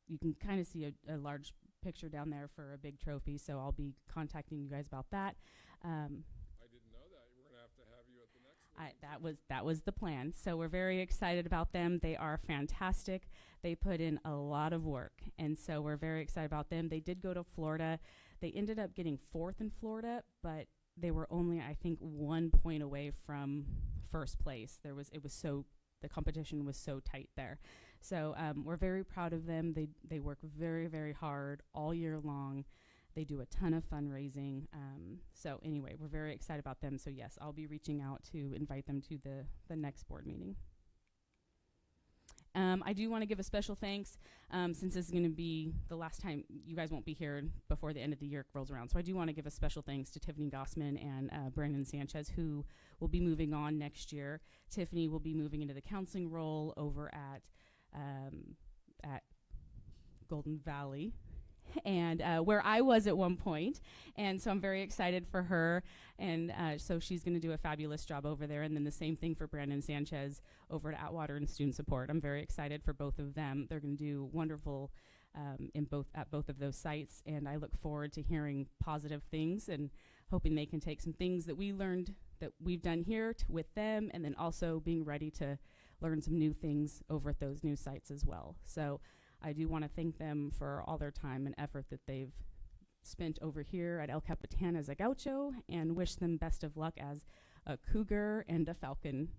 you can kind of see a large picture down there for a big trophy. So I'll be contacting you guys about that. I didn't know that. We're going to have to have you at the next one. That was the plan. So we're very excited about them. They are fantastic. They put in a lot of work, and so we're very excited about them. They did go to Florida. They ended up getting 4th in Florida, but they were only, I think, 1 point away from first place. The competition was so tight there. So we're very proud of them. They work very, very hard all year long. They do a ton of fundraising. So anyway, we're very excited about them. So yes, I'll be reaching out to invite them to the next board meeting. I do want to give a special thanks, since this is going to be the last time. You guys won't be here before the end of the year rolls around. So I do want to give a special thanks to Tiffany Gossman and Brandon Sanchez, who will be moving on next year. Tiffany will be moving into the counseling role over at Golden Valley, and where I was at one point. And so I'm very excited for her. And so she's going to do a fabulous job over there. And then the same thing for Brandon Sanchez over at Atwater and Student Support. I'm very excited for both of them. They're going to do wonderful at both of those sites. And I look forward to hearing positive things and hoping they can take some things that we learned that we've done here with them, and then also being ready to learn some new things over at those new sites as well. So I do want to thank them for all their time and effort that they've spent over here at El Capitan as a Gaucho, and wish them best of luck as a Cougar and a Falcon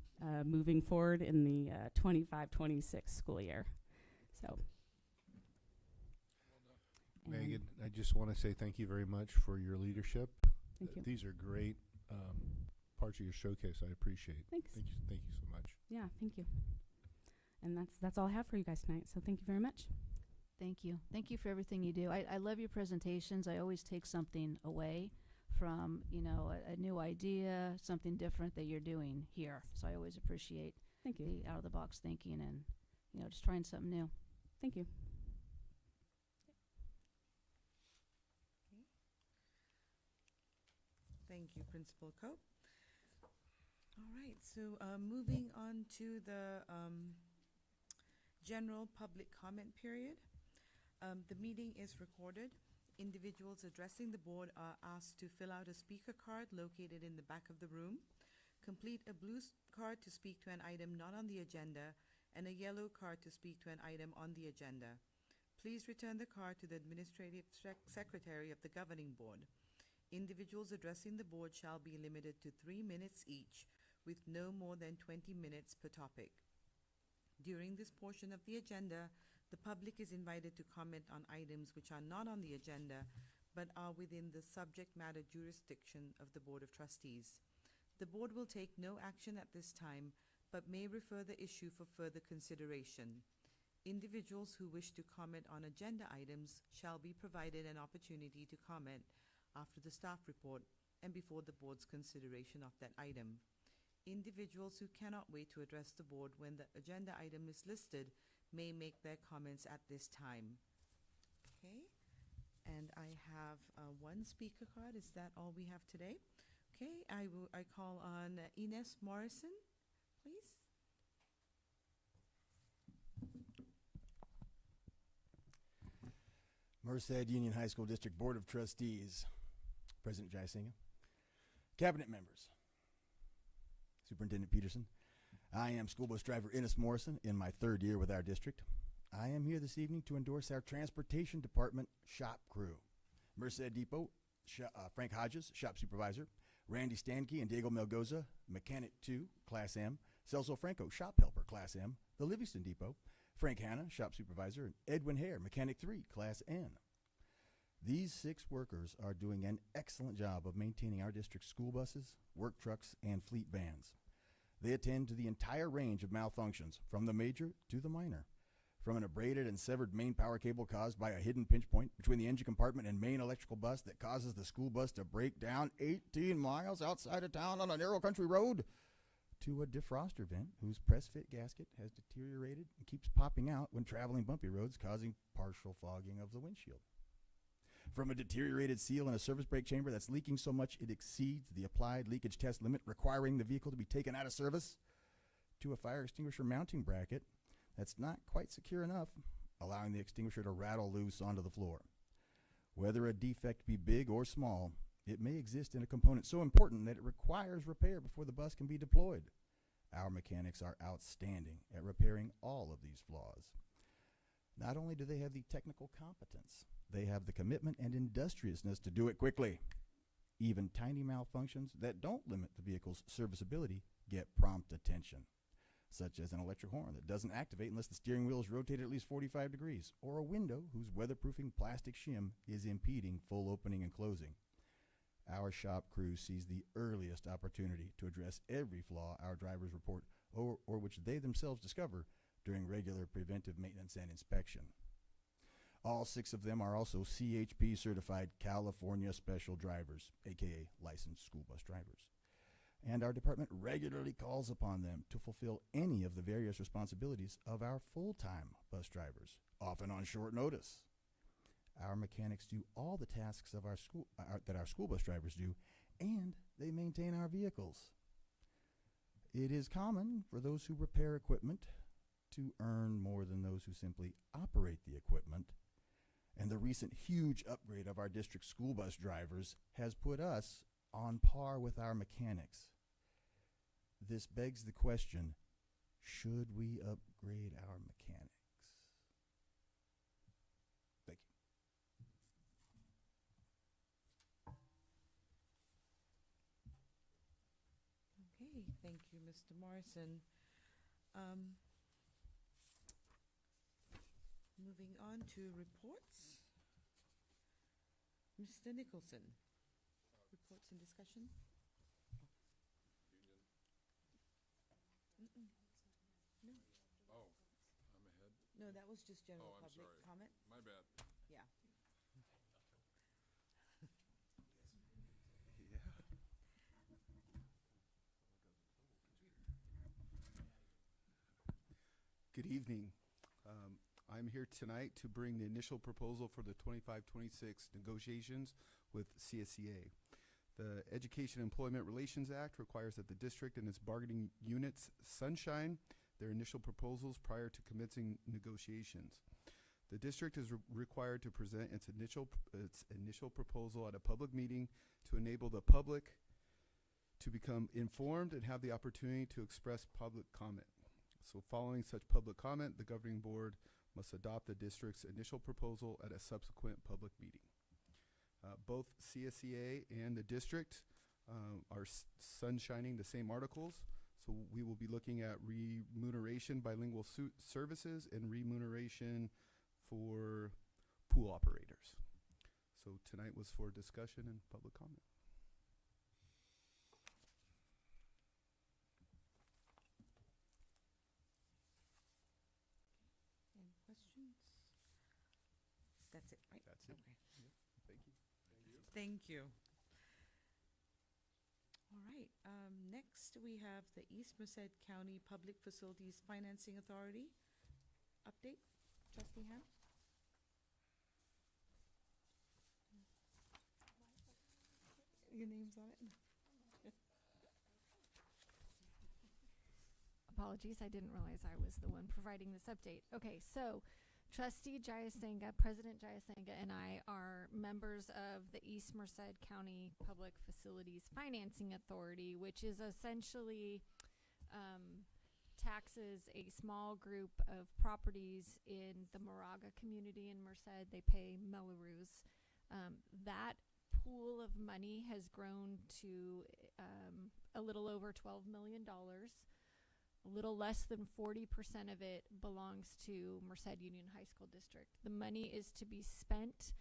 moving forward in the 25-26 school year. So, Megan, I just want to say thank you very much for your leadership. Thank you. These are great parts of your showcase. I appreciate. Thanks. Thank you so much. Yeah, thank you. And that's all I have for you guys tonight. So thank you very much. Thank you. Thank you for everything you do. I love your presentations. I always take something away from, a new idea, something different that you're doing here. So I always appreciate Thank you. the out-of-the-box thinking and, just trying something new. Thank you. Thank you, Principal Cope. All right, so moving on to the general public comment period. The meeting is recorded. Individuals addressing the board are asked to fill out a speaker card located in the back of the room. Complete a blue card to speak to an item not on the agenda, and a yellow card to speak to an item on the agenda. Please return the card to the Administrative Secretary of the Governing Board. Individuals addressing the board shall be limited to 3 minutes each, with no more than 20 minutes per topic. During this portion of the agenda, the public is invited to comment on items which are not on the agenda, but are within the subject matter jurisdiction of the Board of Trustees. The board will take no action at this time, but may refer the issue for further consideration. Individuals who wish to comment on agenda items shall be provided an opportunity to comment after the staff report and before the board's consideration of that item. Individuals who cannot wait to address the board when the agenda item is listed may make their comments at this time. Okay, and I have one speaker card. Is that all we have today? Okay, I call on Ines Morrison, please. MUHSD Union High School District Board of Trustees, President Jayasinga, Cabinet members, Superintendent Peterson. I am school bus driver Ennis Morrison in my 3rd year with our district. I am here this evening to endorse our Transportation Department shop crew. Merced Depot, Frank Hodges, shop supervisor. Randy Stanke and Diego Melgoza, Mechanic 2, Class M. Celso Franco, shop helper, Class M. The Livingston Depot. Frank Hanna, shop supervisor. And Edwin Hare, Mechanic 3, Class N. These 6 workers are doing an excellent job of maintaining our district's school buses, work trucks, and fleet vans. They attend to the entire range of malfunctions, from the major to the minor. From an abraded and severed main power cable caused by a hidden pinch point between the engine compartment and main electrical bus that causes the school bus to break down 18 miles outside of town on a narrow country road, to a defroster vent whose press-fit gasket has deteriorated and keeps popping out when traveling bumpy roads, causing partial fogging of the windshield. From a deteriorated seal in a service brake chamber that's leaking so much it exceeds the applied leakage test limit, requiring the vehicle to be taken out of service, to a fire extinguisher mounting bracket that's not quite secure enough, allowing the extinguisher to rattle loose onto the floor. Whether a defect be big or small, it may exist in a component so important that it requires repair before the bus can be deployed. Our mechanics are outstanding at repairing all of these flaws. Not only do they have the technical competence, they have the commitment and industriousness to do it quickly. Even tiny malfunctions that don't limit the vehicle's serviceability get prompt attention, such as an electric horn that doesn't activate unless the steering wheel is rotated at least 45 degrees, or a window whose weatherproofing plastic shim is impeding full opening and closing. Our shop crew sees the earliest opportunity to address every flaw our drivers report or which they themselves discover during regular preventive maintenance and inspection. All 6 of them are also CHP certified California special drivers, aka licensed school bus drivers. And our department regularly calls upon them to fulfill any of the various responsibilities of our full-time bus drivers, often on short notice. Our mechanics do all the tasks of that our school bus drivers do, and they maintain our vehicles. It is common for those who repair equipment to earn more than those who simply operate the equipment, and the recent huge upgrade of our district school bus drivers has put us on par with our mechanics. This begs the question, should we upgrade our mechanics? Thank you. Okay, thank you, Mr. Morrison. Moving on to reports. Mr. Nicholson, reports and discussion? Mm-mm. No. Oh, I'm ahead. No, that was just general Oh, I'm public sorry. comment. My bad. Yeah. Good evening. I'm here tonight to bring the initial proposal for the 25-26 negotiations with CSEA. The Education Employment Relations Act requires that the district and its bargaining units sunshine their initial proposals prior to commencing negotiations. The district is required to present its initial proposal at a public meeting to enable the public to become informed and have the opportunity to express public comment. So following such public comment, the governing board must adopt the district's initial proposal at a subsequent public meeting. Both CSEA and the district are sunshining the same articles. So we will be looking at remuneration bilingual services and remuneration for pool operators. So tonight was for discussion and public comment. Any questions? That's it, right? That's it. Okay. Yep. Thank you. Thank you. All right, next we have the East Merced County Public Facilities Financing Authority update. Trustee Ham? Your name's on it? Apologies, I didn't realize I was the one providing this update. Okay, so Trustee Jayasenga, President Jayasenga, and I are members of the East Merced County Public Facilities Financing Authority, which is essentially taxes a small group of properties in the Moraga community in Merced. They pay Melrose. That pool of money has grown to a little over $12 million. A little less than 40% of it belongs to Merced Union High School District. The money is to be spent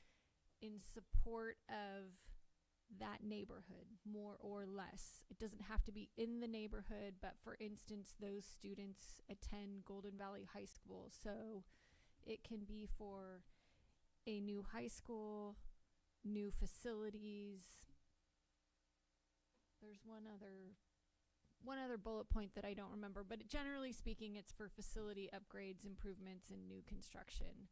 in support of that neighborhood, more or less. It doesn't have to be in the neighborhood, but for instance, those students attend Golden Valley High School, so it can be for a new high school, new facilities. There's one other bullet point that I don't remember, but generally speaking, it's for facility upgrades, improvements, and new construction.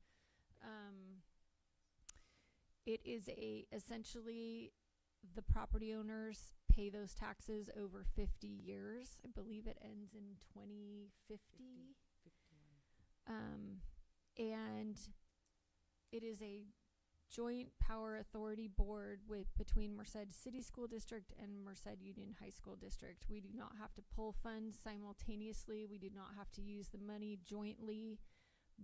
It is essentially the property owners pay those taxes over 50 years. I believe it ends in 2050. And it is a joint power authority board between Merced City School District and Merced Union High School District. We do not have to pull funds simultaneously. We do not have to use the money jointly,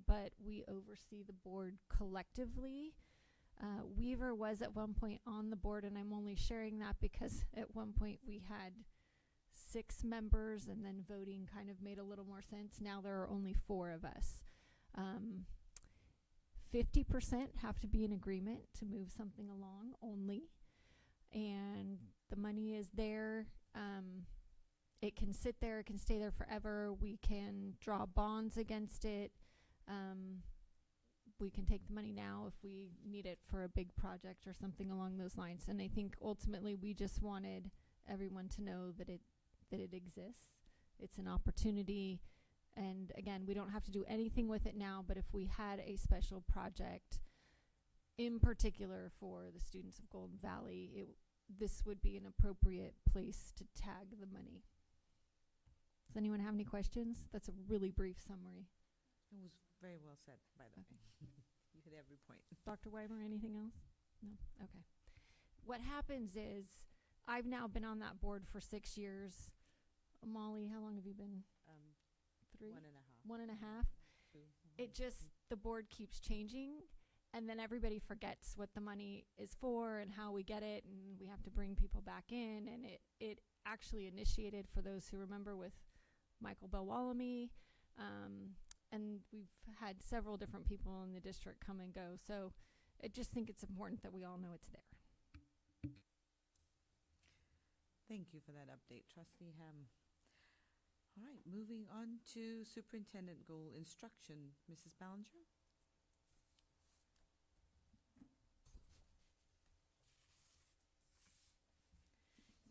but we oversee the board collectively. Weaver was at one point on the board, and I'm only sharing that because at one point we had 6 members, and then voting kind of made a little more sense. Now there are only 4 of us. 50% have to be in agreement to move something along only, and the money is there. It can sit there, it can stay there forever. We can draw bonds against it. We can take the money now if we need it for a big project or something along those lines. And I think ultimately we just wanted everyone to know that it exists. It's an opportunity. And again, we don't have to do anything with it now, but if we had a special project in particular for the students of Golden Valley, this would be an appropriate place to tag the money. Does anyone have any questions? That's a really brief summary. It was very well said, by the way. You hit every point. Dr. Weimer, anything else? No? Okay. What happens is, I've now been on that board for 6 years. Molly, how long have you been? 3? 1.5. 1.5. It just, the board keeps changing, and then everybody forgets what the money is for and how we get it, and we have to bring people back in. And it actually initiated, for those who remember, with Michael Belwalamy, and we've had several different people in the district come and go. So I just think it's important that we all know it's there. Thank you for that update, Trustee Ham. All right, moving on to Superintendent Goal Instruction. Mrs. Ballinger?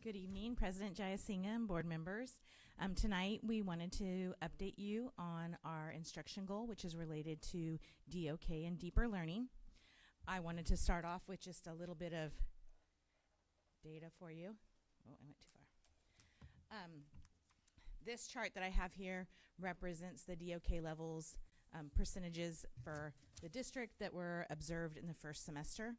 Good evening, President Jayasinga and board members. Tonight we wanted to update you on our instruction goal, which is related to DOK and deeper learning. I wanted to start off with just a little bit of data for you. Oh, I went too far. This chart that I have here represents the DOK levels percentages for the district that were observed in the first semester.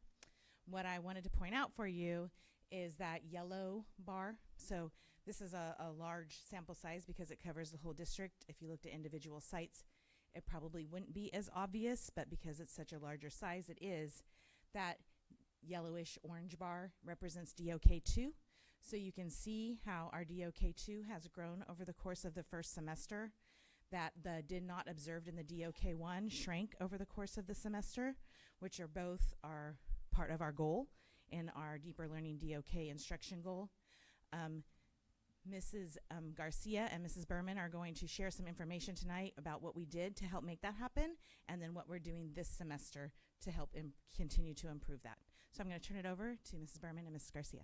What I wanted to point out for you is that yellow bar. So this is a large sample size because it covers the whole district. If you looked at individual sites, it probably wouldn't be as obvious, but because it's such a larger size, it is. That yellowish orange bar represents DOK2. So you can see how our DOK2 has grown over the course of the first semester, that the did not observed in the DOK1 shrank over the course of the semester, which are both part of our goal in our deeper learning DOK instruction goal. Mrs. Garcia and Mrs. Berman are going to share some information tonight about what we did to help make that happen, and then what we're doing this semester to help continue to improve that. So I'm going to turn it over to Mrs. Berman and Mrs. Garcia.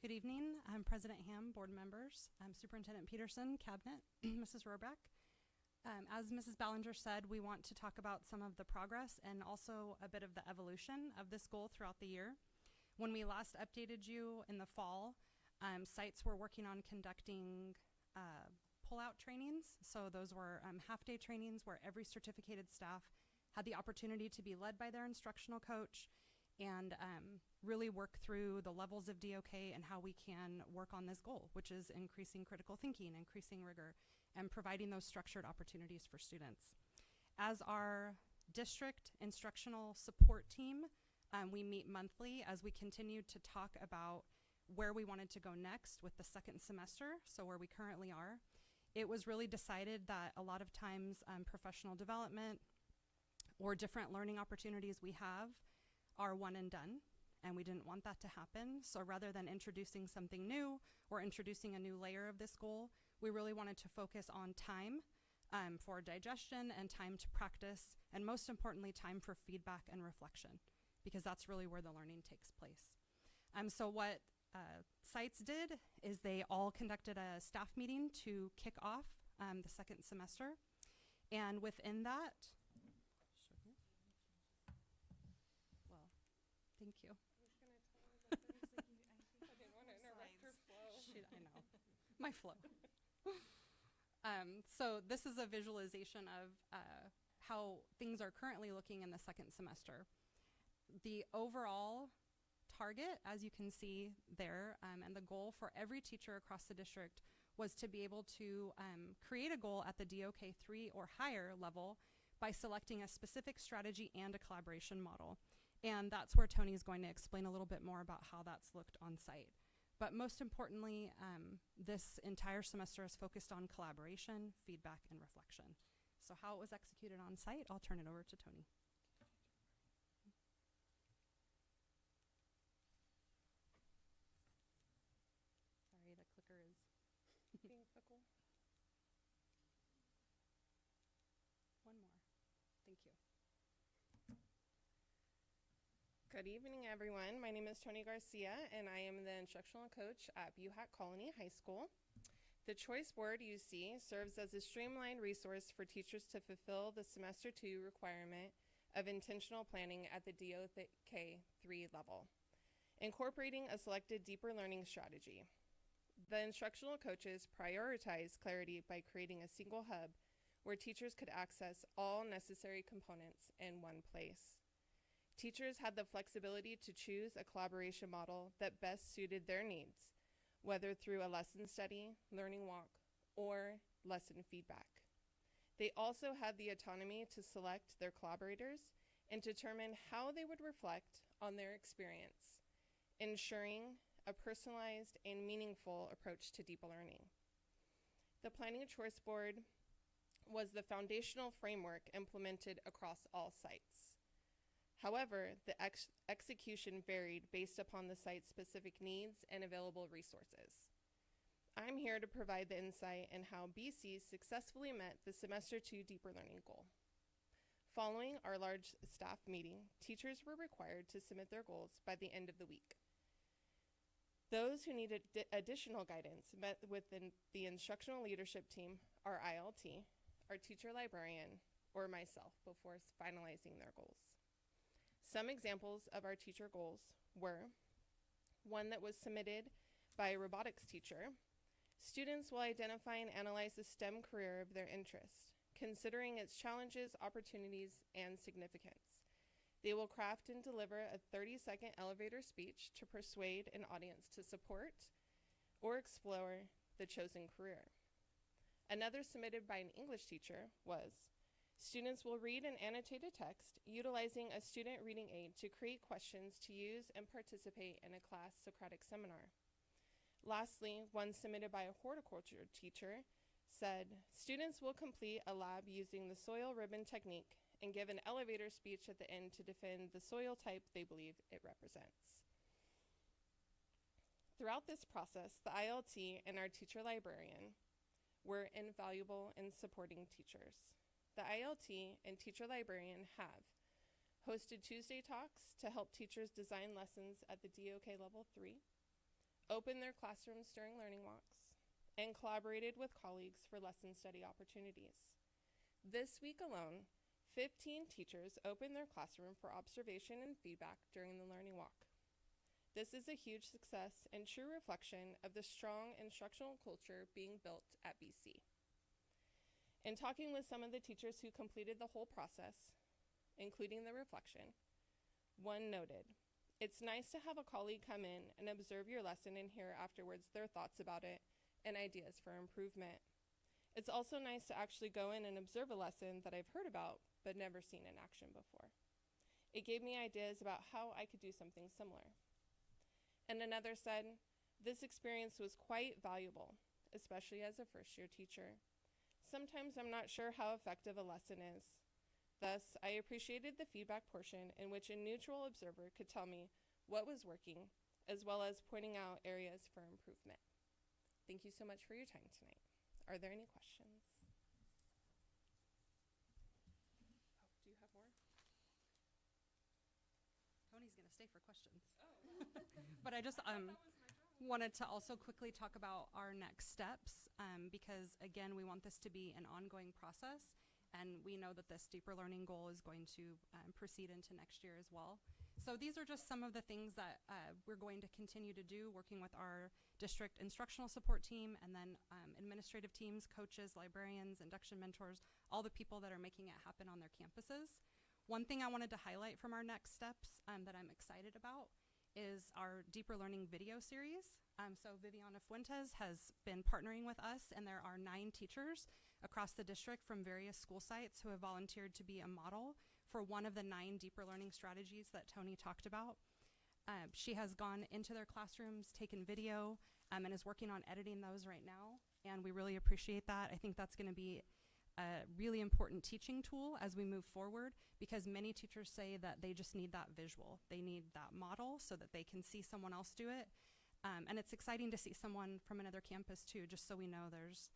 Good evening. I'm President Ham, board members, Superintendent Peterson, Cabinet, Mrs. Rohrbach. As Mrs. Ballinger said, we want to talk about some of the progress and also a bit of the evolution of this goal throughout the year. When we last updated you in the fall, Sites were working on conducting pull-out trainings. So those were half-day trainings where every certificated staff had the opportunity to be led by their instructional coach and really work through the levels of DOK and how we can work on this goal, which is increasing critical thinking, increasing rigor, and providing those structured opportunities for students. As our district instructional support team, we meet monthly as we continue to talk about where we wanted to go next with the second semester, so where we currently are. It was really decided that a lot of times professional development or different learning opportunities we have are one and done, and we didn't want that to happen. So rather than introducing something new or introducing a new layer of this goal, we really wanted to focus on time for digestion and time to practice, and most importantly, time for feedback and reflection, because that's really where the learning takes place. So what sites did is they all conducted a staff meeting to kick off the second semester, and within that, well, thank you. I didn't want to interrupt her flow. Shoot, I know. My flow. So this is a visualization of how things are currently looking in the second semester. The overall target, as you can see there, and the goal for every teacher across the district was to be able to create a goal at the DOK 3 or higher level by selecting a specific strategy and a collaboration model. And that's where Tony is going to explain a little bit more about how that's looked on site. But most importantly, this entire semester is focused on collaboration, feedback, and reflection. So how it was executed on site, I'll turn it over to Tony. Sorry, the clicker is being fickle. One more. Thank you. Good evening, everyone. My name is Tony Garcia, and I am the instructional coach at MUHSD Colony High School. The choice board you see serves as a streamlined resource for teachers to fulfill the Semester 2 requirement of intentional planning at the DOK 3 level, incorporating a selected deeper learning strategy. The instructional coaches prioritize clarity by creating a single hub where teachers could access all necessary components in one place. Teachers had the flexibility to choose a collaboration model that best suited their needs, whether through a lesson study, learning walk, or lesson feedback. They also had the autonomy to select their collaborators and determine how they would reflect on their experience, ensuring a personalized and meaningful approach to deep learning. The Planning Choice Board was the foundational framework implemented across all sites. However, the execution varied based upon the site's specific needs and available resources. I'm here to provide the insight in how BC successfully met the Semester 2 deeper learning goal. Following our large staff meeting, teachers were required to submit their goals by the end of the week. Those who needed additional guidance met with the instructional leadership team, our ILT, our teacher librarian, or myself before finalizing their goals. Some examples of our teacher goals were one that was submitted by a robotics teacher. Students will identify and analyze the STEM career of their interest, considering its challenges, opportunities, and significance. They will craft and deliver a 30-second elevator speech to persuade an audience to support or explore the chosen career. Another submitted by an English teacher was students will read an annotated text utilizing a student reading aid to create questions to use and participate in a class Socratic seminar. Lastly, one submitted by a horticulture teacher said, students will complete a lab using the soil ribbon technique and give an elevator speech at the end to defend the soil type they believe it represents. Throughout this process, the ILT and our teacher librarian were invaluable in supporting teachers. The ILT and teacher librarian have hosted Tuesday talks to help teachers design lessons at the DOK level 3, opened their classrooms during learning walks, and collaborated with colleagues for lesson study opportunities. This week alone, 15 teachers opened their classroom for observation and feedback during the learning walk. This is a huge success and true reflection of the strong instructional culture being built at BC. In talking with some of the teachers who completed the whole process, including the reflection, one noted, "It's nice to have a colleague come in and observe your lesson and hear afterwards their thoughts about it and ideas for improvement. It's also nice to actually go in and observe a lesson that I've heard about but never seen in action before. It gave me ideas about how I could do something similar." And another said, "This experience was quite valuable, especially as a first-year teacher. Sometimes I'm not sure how effective a lesson is. Thus, I appreciated the feedback portion in which a neutral observer could tell me what was working, as well as pointing out areas for improvement." Thank you so much for your time tonight. Are there any questions? Oh, do you have more? Tony's going to stay for questions. But I just wanted to also quickly talk about our next steps because, again, we want this to be an ongoing process, and we know that this deeper learning goal is going to proceed into next year as well. So these are just some of the things that we're going to continue to do, working with our district instructional support team and then administrative teams, coaches, librarians, induction mentors, all the people that are making it happen on their campuses. One thing I wanted to highlight from our next steps that I'm excited about is our Deeper Learning video series. So Viviana Fuentes has been partnering with us, and there are 9 teachers across the district from various school sites who have volunteered to be a model for one of the 9 deeper learning strategies that Tony talked about. She has gone into their classrooms, taken video, and is working on editing those right now, and we really appreciate that. I think that's going to be a really important teaching tool as we move forward, because many teachers say that they just need that visual. They need that model so that they can see someone else do it. And it's exciting to see someone from another campus too, just so we know there's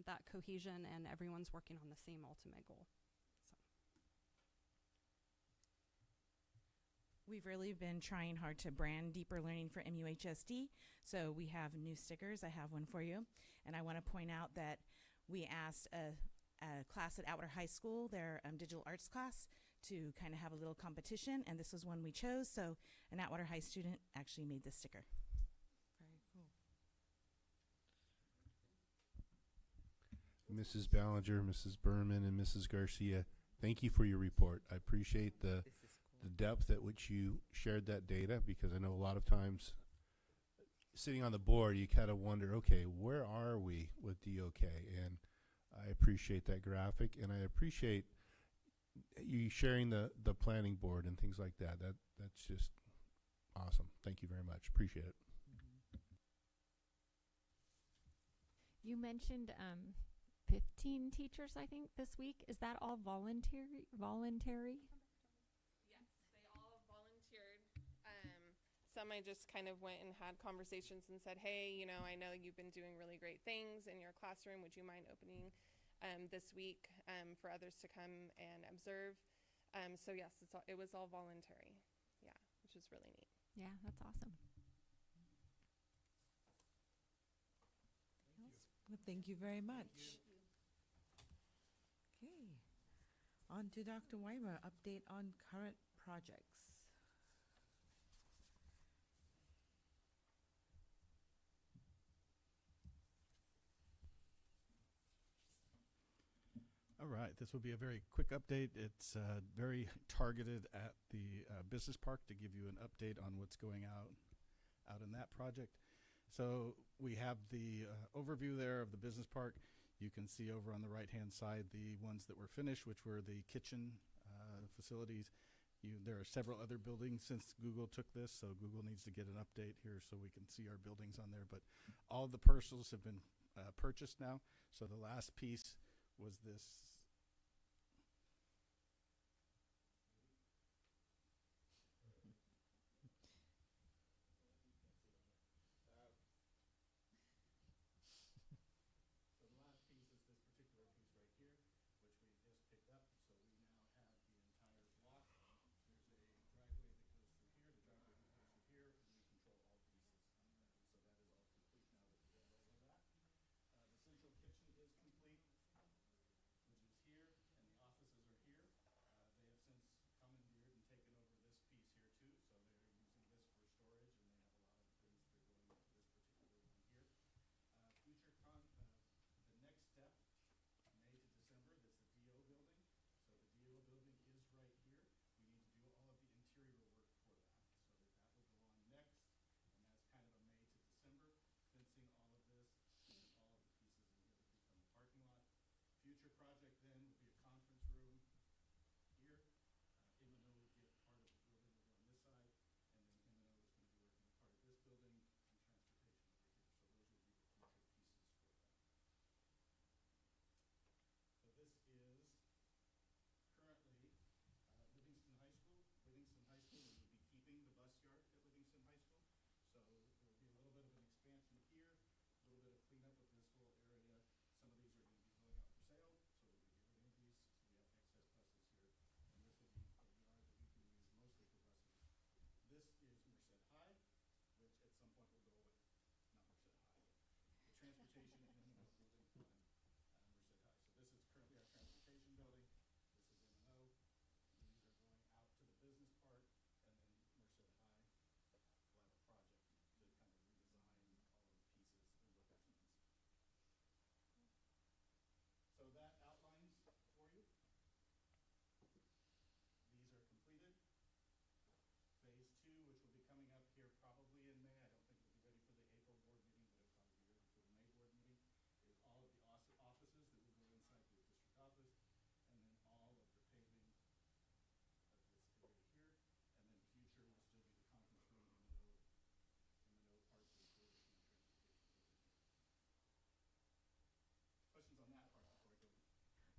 that cohesion and everyone's working on the same ultimate goal. We've really been trying hard to brand deeper learning for MUHSD. So we have new stickers. I have one for you. And I want to point out that we asked a class at Atwater High School, their digital arts class, to kind of have a little competition. And this was one we chose. So an Atwater High student actually made this sticker. Very cool. Mrs. Ballinger, Mrs. Berman, and Mrs. Garcia, thank you for your report. I appreciate the depth at which you shared that data, because I know a lot of times sitting on the board, you kind of wonder, okay, where are we with DOK? And I appreciate that graphic, and I appreciate you sharing the planning board and things like that. That's just awesome. Thank you very much. Appreciate it. You mentioned 15 teachers, I think, this week. Is that all voluntary? Some I just kind of went and had conversations and said, hey, you know, I know you've been doing really great things in your classroom. Would you mind opening this week for others to come and observe? So yes, it was all voluntary. Yeah, which is really neat. Yeah, that's awesome. Well, thank you very much. Okay. On to Dr. Weimer, update on current projects. All right, this will be a very quick update. It's very targeted at the business park to give you an update on what's going out in that project. So we have the overview there of the business park. You can see over on the right-hand side the ones that were finished, which were the kitchen facilities. There are several other buildings since Google took this, so Google needs to get an update here so we can see our buildings on there. But all the parcels have been purchased now. So the last piece was this.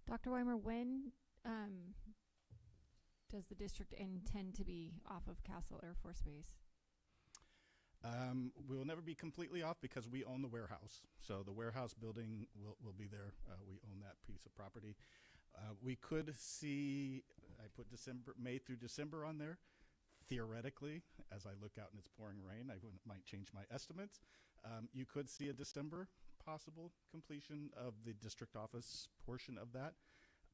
Dr. Weimer, when does the district intend to be off of Castle Air Force Base? We will never be completely off because we own the warehouse. So the warehouse building will be there. We own that piece of property. We could see, I put May through December on there. Theoretically, as I look out and it's pouring rain, might change my estimates. You could see a December possible completion of the district office portion of that.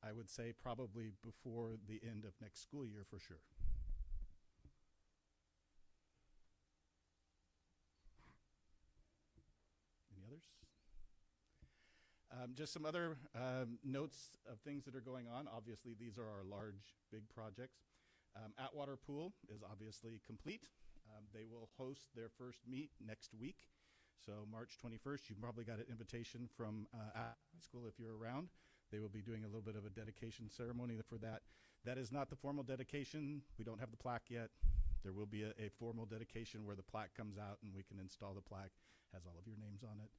I would say probably before the end of next school year for sure. Any others? Just some other notes of things that are going on. Obviously, these are our large, big projects. Atwater Pool is obviously complete. They will host their first meet next week. So March 21st, you probably got an invitation from high school if you're around. They will be doing a little bit of a dedication ceremony for that. That is not the formal dedication. We don't have the plaque yet. There will be a formal dedication where the plaque comes out and we can install the plaque, has all of your names on it,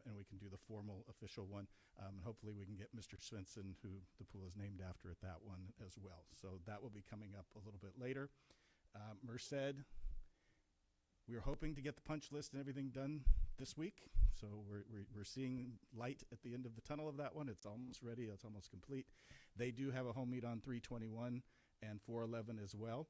and we can do the formal official one. And hopefully we can get Mr. Svensson, who the pool is named after, at that one as well. So that will be coming up a little bit later. Merced, we're hoping to get the punch list and everything done this week. So we're seeing light at the end of the tunnel of that one. It's almost ready. It's almost complete. They do have a home meet on 3/21 and 4/11 as well.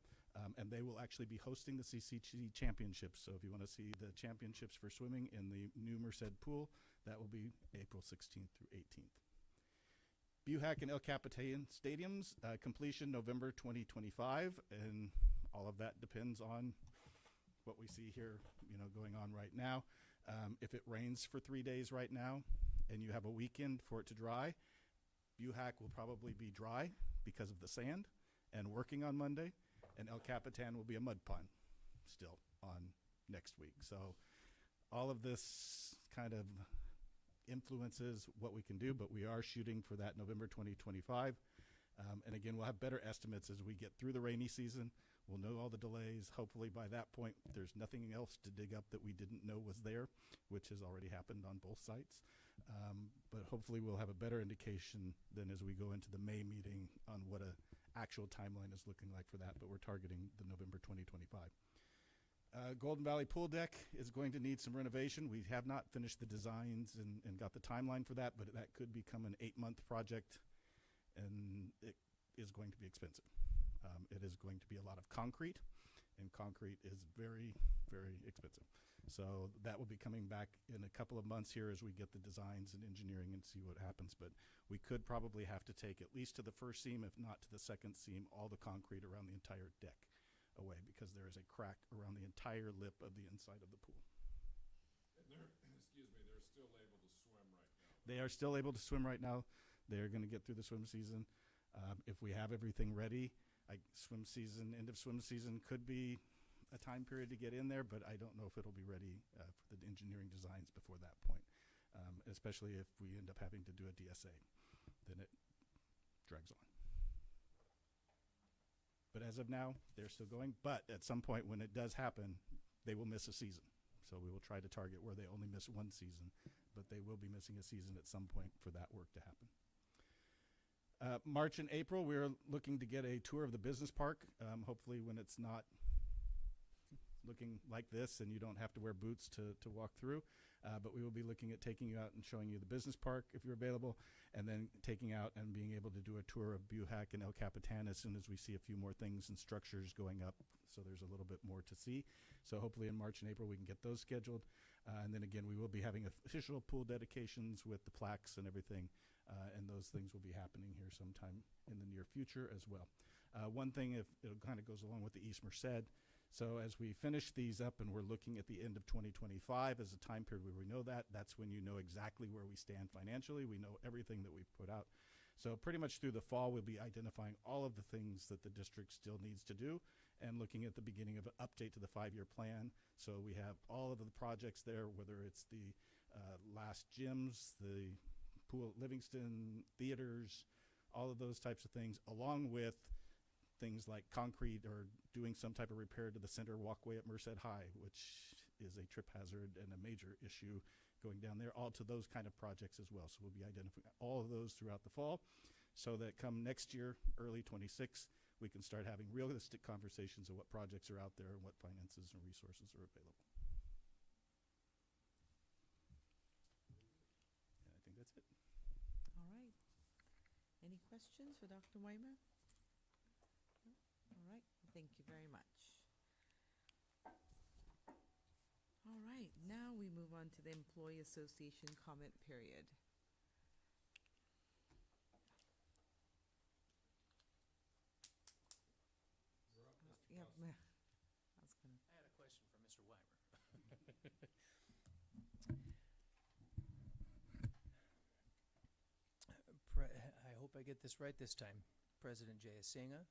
And they will actually be hosting the CCC championships. So if you want to see the championships for swimming in the new Merced pool, that will be April 16th through 18th. BUHAC and El Capitan stadiums, completion November 2025. And all of that depends on what we see here, going on right now. If it rains for 3 days right now and you have a weekend for it to dry, BUHAC will probably be dry because of the sand and working on Monday. And El Capitan will be a mud pond still on next week. So all of this kind of influences what we can do, but we are shooting for that November 2025. And again, we'll have better estimates as we get through the rainy season. We'll know all the delays. Hopefully by that point, there's nothing else to dig up that we didn't know was there, which has already happened on both sites. But hopefully we'll have a better indication than as we go into the May meeting on what a actual timeline is looking like for that, but we're targeting the November 2025. Golden Valley Pool Deck is going to need some renovation. We have not finished the designs and got the timeline for that, but that could become an 8-month project, and it is going to be expensive. It is going to be a lot of concrete, and concrete is very, very expensive. So that will be coming back in a couple of months here as we get the designs and engineering and see what happens. But we could probably have to take at least to the first seam, if not to the second seam, all the concrete around the entire deck away because there is a crack around the entire lip of the inside of the pool. And they're still able to swim right now. They are still able to swim right now. They're going to get through the swim season. If we have everything ready, swim season, end of swim season could be a time period to get in there, but I don't know if it'll be ready for the engineering designs before that point, especially if we end up having to do a DSA. Then it drags on. But as of now, they're still going. But at some point when it does happen, they will miss a season. So we will try to target where they only miss one season, but they will be missing a season at some point for that work to happen. March and April, we're looking to get a tour of the business park. Hopefully when it's not looking like this and you don't have to wear boots to walk through. But we will be looking at taking you out and showing you the business park if you're available, and then taking out and being able to do a tour of BUHAC and El Capitan as soon as we see a few more things and structures going up. So there's a little bit more to see. So hopefully in March and April we can get those scheduled. And then again, we will be having official pool dedications with the plaques and everything. And those things will be happening here sometime in the near future as well. One thing, if it kind of goes along with the East Merced, so as we finish these up and we're looking at the end of 2025 as a time period where we know that's when you know exactly where we stand financially. We know everything that we've put out. So pretty much through the fall, we'll be identifying all of the things that the district still needs to do and looking at the beginning of an update to the 5-year plan. So we have all of the projects there, whether it's the last gyms, the pool at Livingston, theaters, all of those types of things, along with things like concrete or doing some type of repair to the center walkway at Merced High, which is a trip hazard and a major issue going down there, all to those kind of projects as well. So we'll be identifying all of those throughout the fall. so that come next year, early 26, we can start having realistic conversations of what projects are out there and what finances and resources are available. And I think that's it. All right. Any questions for Dr. Weimer? No? All right. Thank you very much. All right. Now we move on to the Employee Association comment period. Yeah, I was gonna. I had a question for Mr. Weimer. I hope I get this right this time. President Jayasinha,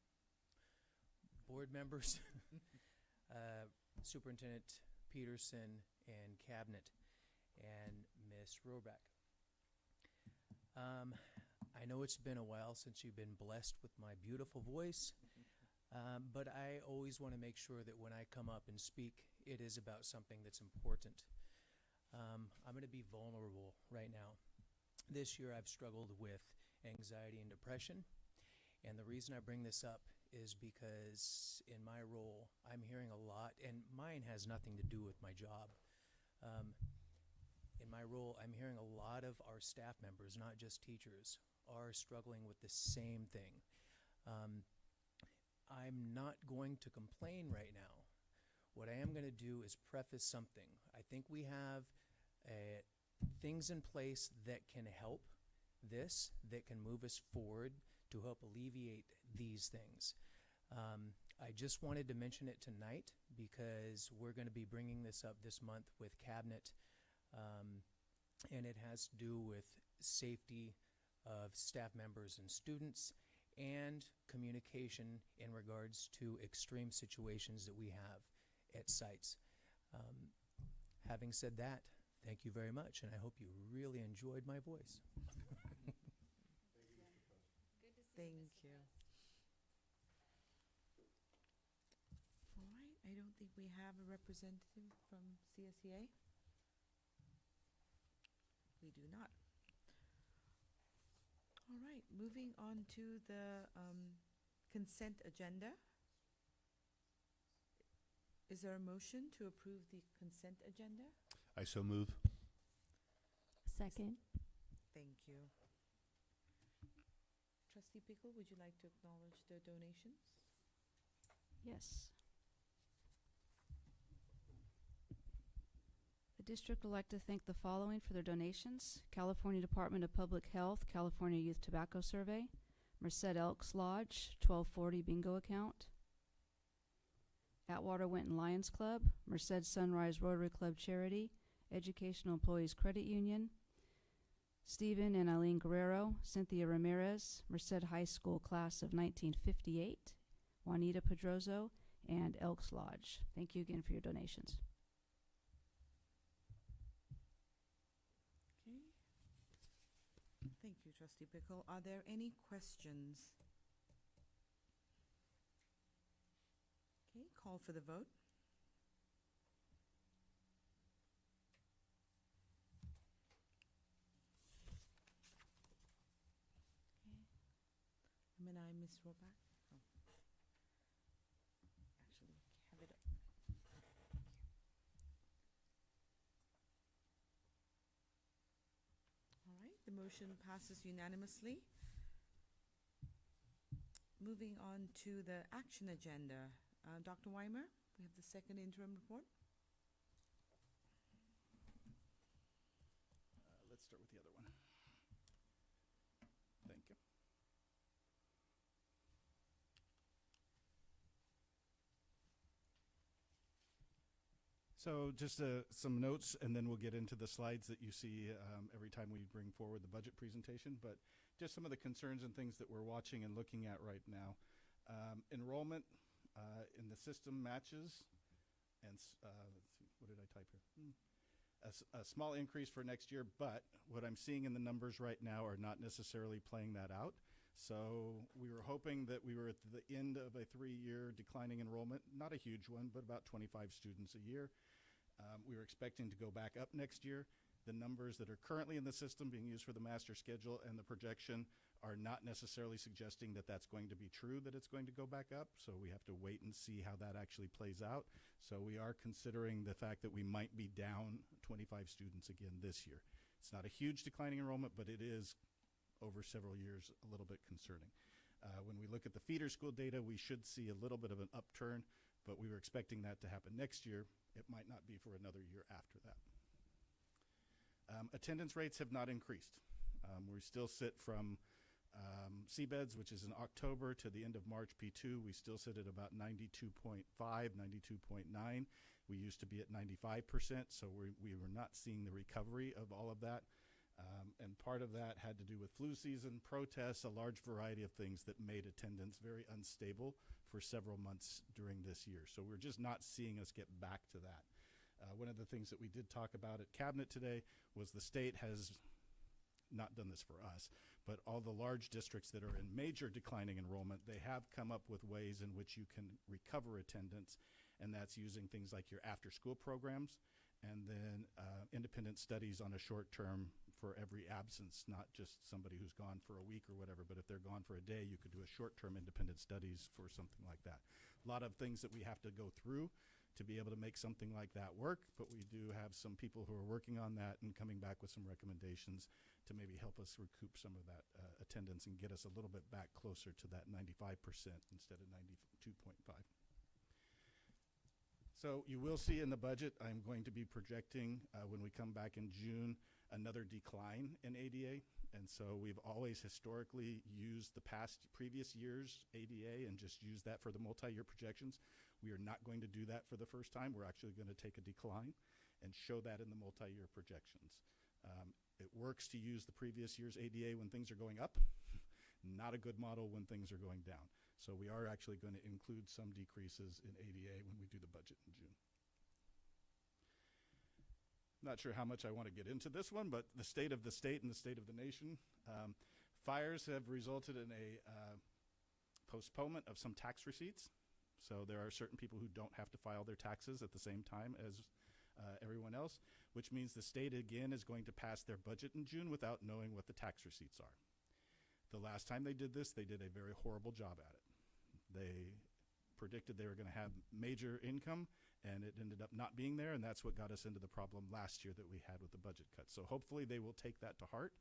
board members, Superintendent Peterson, and Cabinet, and Ms. Roback. I know it's been a while since you've been blessed with my beautiful voice. But I always want to make sure that when I come up and speak, it is about something that's important. I'm going to be vulnerable right now. This year I've struggled with anxiety and depression. And the reason I bring this up is because in my role, I'm hearing a lot, and mine has nothing to do with my job. In my role, I'm hearing a lot of our staff members, not just teachers, are struggling with the same thing. I'm not going to complain right now. What I am going to do is preface something. I think we have things in place that can help this, that can move us forward to help alleviate these things. I just wanted to mention it tonight because we're going to be bringing this up this month with Cabinet, and it has to do with safety of staff members and students, and communication in regards to extreme situations that we have at sites. Having said that, thank you very much, and I hope you really enjoyed my voice. Thank you. All right, I don't think we have a representative from CSEA. We do not. All right, moving on to the consent agenda. Is there a motion to approve the consent agenda? I so move. Second. Thank you. Trustee Pickle, would you like to acknowledge the donations? Yes. The district would like to thank the following for their donations: California Department of Public Health, California Youth Tobacco Survey, Merced Elks Lodge, 1240 bingo account, Atwater Winton Lions Club, Merced Sunrise Rotary Club Charity, Educational Employees Credit Union, Stephen and Eileen Guerrero, Cynthia Ramirez, Merced High School Class of 1958, Juanita Pedrozo, and Elks Lodge. Thank you again for your donations. Okay. Thank you, Trustee Pickle. Are there any questions? Okay, call for the vote. And I, Ms. Roback. Oh. Actually, have it up. All right, the motion passes unanimously. Moving on to the action agenda. Dr. Weimer, we have the second interim report. Let's start with the other one. Thank you. So just some notes, and then we'll get into the slides that you see every time we bring forward the budget presentation, but just some of the concerns and things that we're watching and looking at right now. Enrollment in the system matches, and let's see, what did I type here? A small increase for next year, but what I'm seeing in the numbers right now are not necessarily playing that out. So we were hoping that we were at the end of a 3-year declining enrollment, not a huge one, but about 25 students a year. We were expecting to go back up next year. The numbers that are currently in the system being used for the master schedule and the projection are not necessarily suggesting that that's going to be true, that it's going to go back up. So we have to wait and see how that actually plays out. So we are considering the fact that we might be down 25 students again this year. It's not a huge declining enrollment, but it is over several years a little bit concerning. When we look at the feeder school data, we should see a little bit of an upturn, but we were expecting that to happen next year. It might not be for another year after that. Attendance rates have not increased. We still sit from CBEDS, which is in October, to the end of March P2. We still sit at about 92.5, 92.9. We used to be at 95%, so we were not seeing the recovery of all of that. And part of that had to do with flu season, protests, a large variety of things that made attendance very unstable for several months during this year. So we're just not seeing us get back to that. One of the things that we did talk about at Cabinet today was the state has not done this for us, but all the large districts that are in major declining enrollment, they have come up with ways in which you can recover attendance, and that's using things like your after-school programs and then independent studies on a short term for every absence, not just somebody who's gone for a week or whatever, but if they're gone for a day, you could do a short-term independent studies for something like that. A lot of things that we have to go through to be able to make something like that work, but we do have some people who are working on that and coming back with some recommendations to maybe help us recoup some of that attendance and get us a little bit back closer to that 95% instead of 92.5. So you will see in the budget, I'm going to be projecting when we come back in June, another decline in ADA. And so we've always historically used the previous year's ADA and just used that for the multi-year projections. We are not going to do that for the first time. We're actually going to take a decline and show that in the multi-year projections. It works to use the previous year's ADA when things are going up, not a good model when things are going down. So we are actually going to include some decreases in ADA when we do the budget in June. Not sure how much I want to get into this one, but the state of the state and the state of the nation. Fires have resulted in a postponement of some tax receipts. So there are certain people who don't have to file their taxes at the same time as everyone else, which means the state again is going to pass their budget in June without knowing what the tax receipts are. The last time they did this, they did a very horrible job at it. They predicted they were going to have major income, and it ended up not being there, and that's what got us into the problem last year that we had with the budget cuts. So hopefully they will take that to heart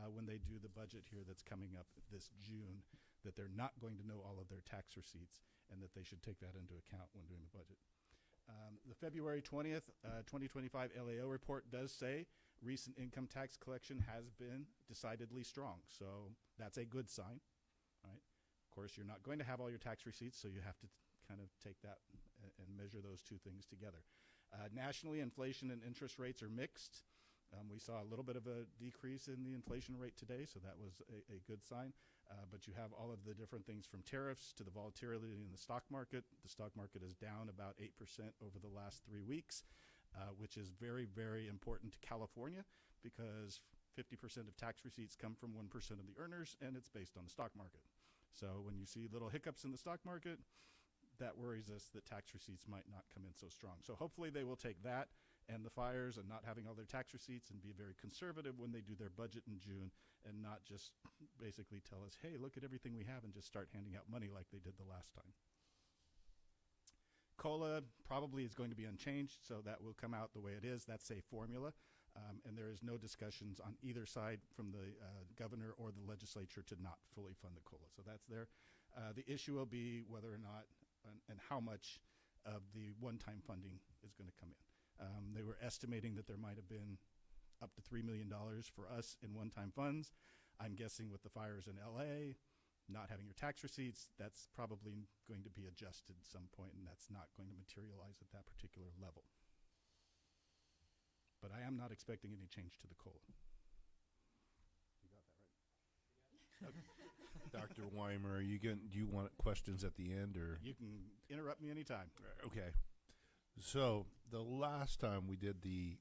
when they do the budget here that's coming up this June, that they're not going to know all of their tax receipts and that they should take that into account when doing the budget. The February 20th, 2025 LAO report does say recent income tax collection has been decidedly strong. So that's a good sign, right? Of course, you're not going to have all your tax receipts, so you have to kind of take that and measure those two things together. Nationally, inflation and interest rates are mixed. We saw a little bit of a decrease in the inflation rate today, so that was a good sign. But you have all of the different things from tariffs to the volatility in the stock market. The stock market is down about 8% over the last 3 weeks, which is very, very important to California because 50% of tax receipts come from 1% of the earners, and it's based on the stock market. So when you see little hiccups in the stock market, that worries us that tax receipts might not come in so strong. So hopefully they will take that and the fires and not having all their tax receipts and be very conservative when they do their budget in June and not just basically tell us, hey, look at everything we have and just start handing out money like they did the last time. COLA probably is going to be unchanged, so that will come out the way it is. That's a formula, and there is no discussions on either side from the governor or the legislature to not fully fund the COLA. So that's there. The issue will be whether or not and how much of the one-time funding is going to come in. They were estimating that there might have been up to $3 million for us in one-time funds. I'm guessing with the fires in LA, not having your tax receipts, that's probably going to be adjusted at some point, and that's not going to materialize at that particular level. But I am not expecting any change to the COLA. You got that right? Okay. Dr. Weimer, do you want questions at the end, or You can interrupt me anytime. okay? So the last time we did the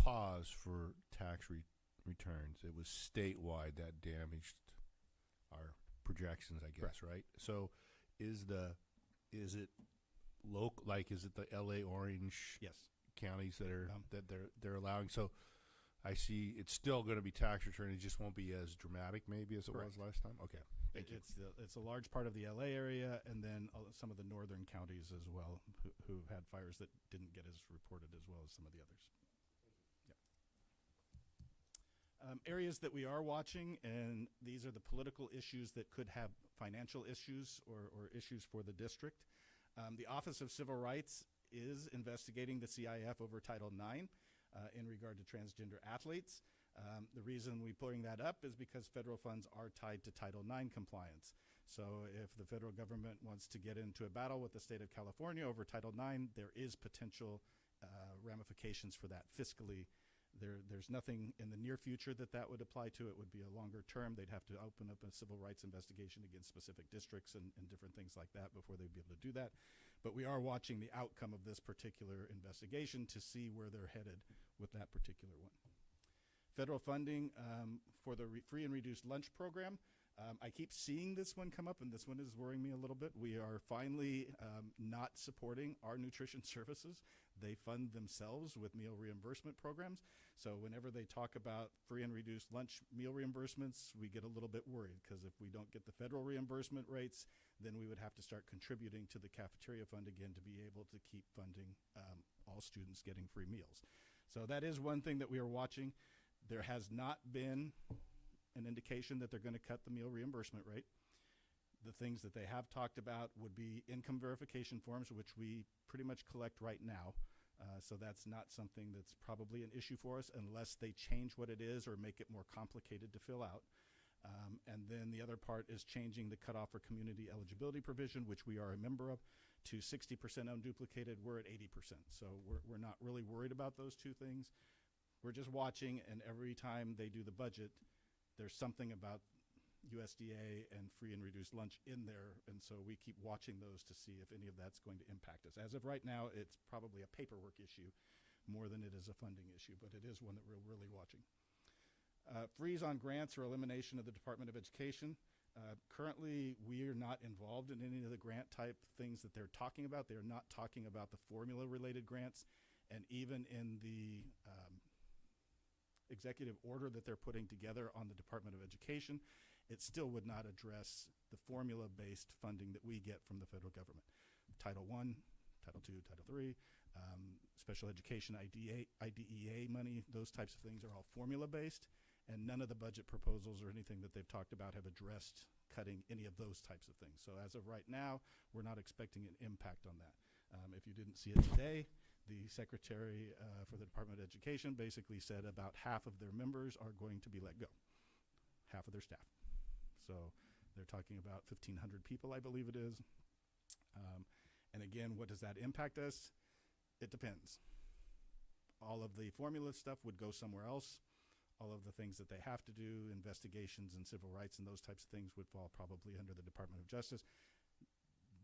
pause for tax returns, it was statewide that damaged our projections, I guess, right? So is it local? Like, is it the LA Orange Yes. counties that are they're allowing? So I see it's still going to be tax return. It just won't be as dramatic maybe as it was last time. Okay. Thank you. It's a large part of the LA area, and then some of the northern counties as well, who had fires that didn't get as reported as well as some of the others. Areas that we are watching, and these are the political issues that could have financial issues or issues for the district. The Office of Civil Rights is investigating the CIF over Title IX in regard to transgender athletes. The reason we bring that up is because federal funds are tied to Title IX compliance. So if the federal government wants to get into a battle with the state of California over Title IX, there is potential ramifications for that fiscally. There's nothing in the near future that would apply to. It would be a longer term. They'd have to open up a civil rights investigation against specific districts and different things like that before they'd be able to do that. But we are watching the outcome of this particular investigation to see where they're headed with that particular one. Federal funding for the free and reduced lunch program. I keep seeing this one come up, and this one is worrying me a little bit. We are finally not supporting our nutrition services. They fund themselves with meal reimbursement programs. So whenever they talk about free and reduced lunch meal reimbursements, we get a little bit worried, because if we don't get the federal reimbursement rates, then we would have to start contributing to the cafeteria fund again to be able to keep funding all students getting free meals. So that is one thing that we are watching. There has not been an indication that they're going to cut the meal reimbursement rate. The things that they have talked about would be income verification forms, which we pretty much collect right now. So that's not something that's probably an issue for us unless they change what it is or make it more complicated to fill out. And then the other part is changing the cutoff for community eligibility provision, which we are a member of, to 60% unduplicated. We're at 80%. So we're not really worried about those two things. We're just watching, and every time they do the budget, there's something about USDA and free and reduced lunch in there, and so we keep watching those to see if any of that's going to impact us. As of right now, it's probably a paperwork issue more than it is a funding issue, but it is one that we're really watching. Freeze on grants or elimination of the Department of Education. Currently, we are not involved in any of the grant type things that they're talking about. They're not talking about the formula-related grants, and even in the executive order that they're putting together on the Department of Education, it still would not address the formula-based funding that we get from the federal government. Title I, Title II, Title III, special education IDEA money, those types of things are all formula-based, and none of the budget proposals or anything that they've talked about have addressed cutting any of those types of things. So as of right now, we're not expecting an impact on that. If you didn't see it today, the Secretary for the Department of Education basically said about half of their members are going to be let go, half of their staff. So they're talking about 1,500 people, I believe it is. And again, what does that impact us? It depends. All of the formula stuff would go somewhere else. All of the things that they have to do, investigations and civil rights and those types of things, would fall probably under the Department of Justice.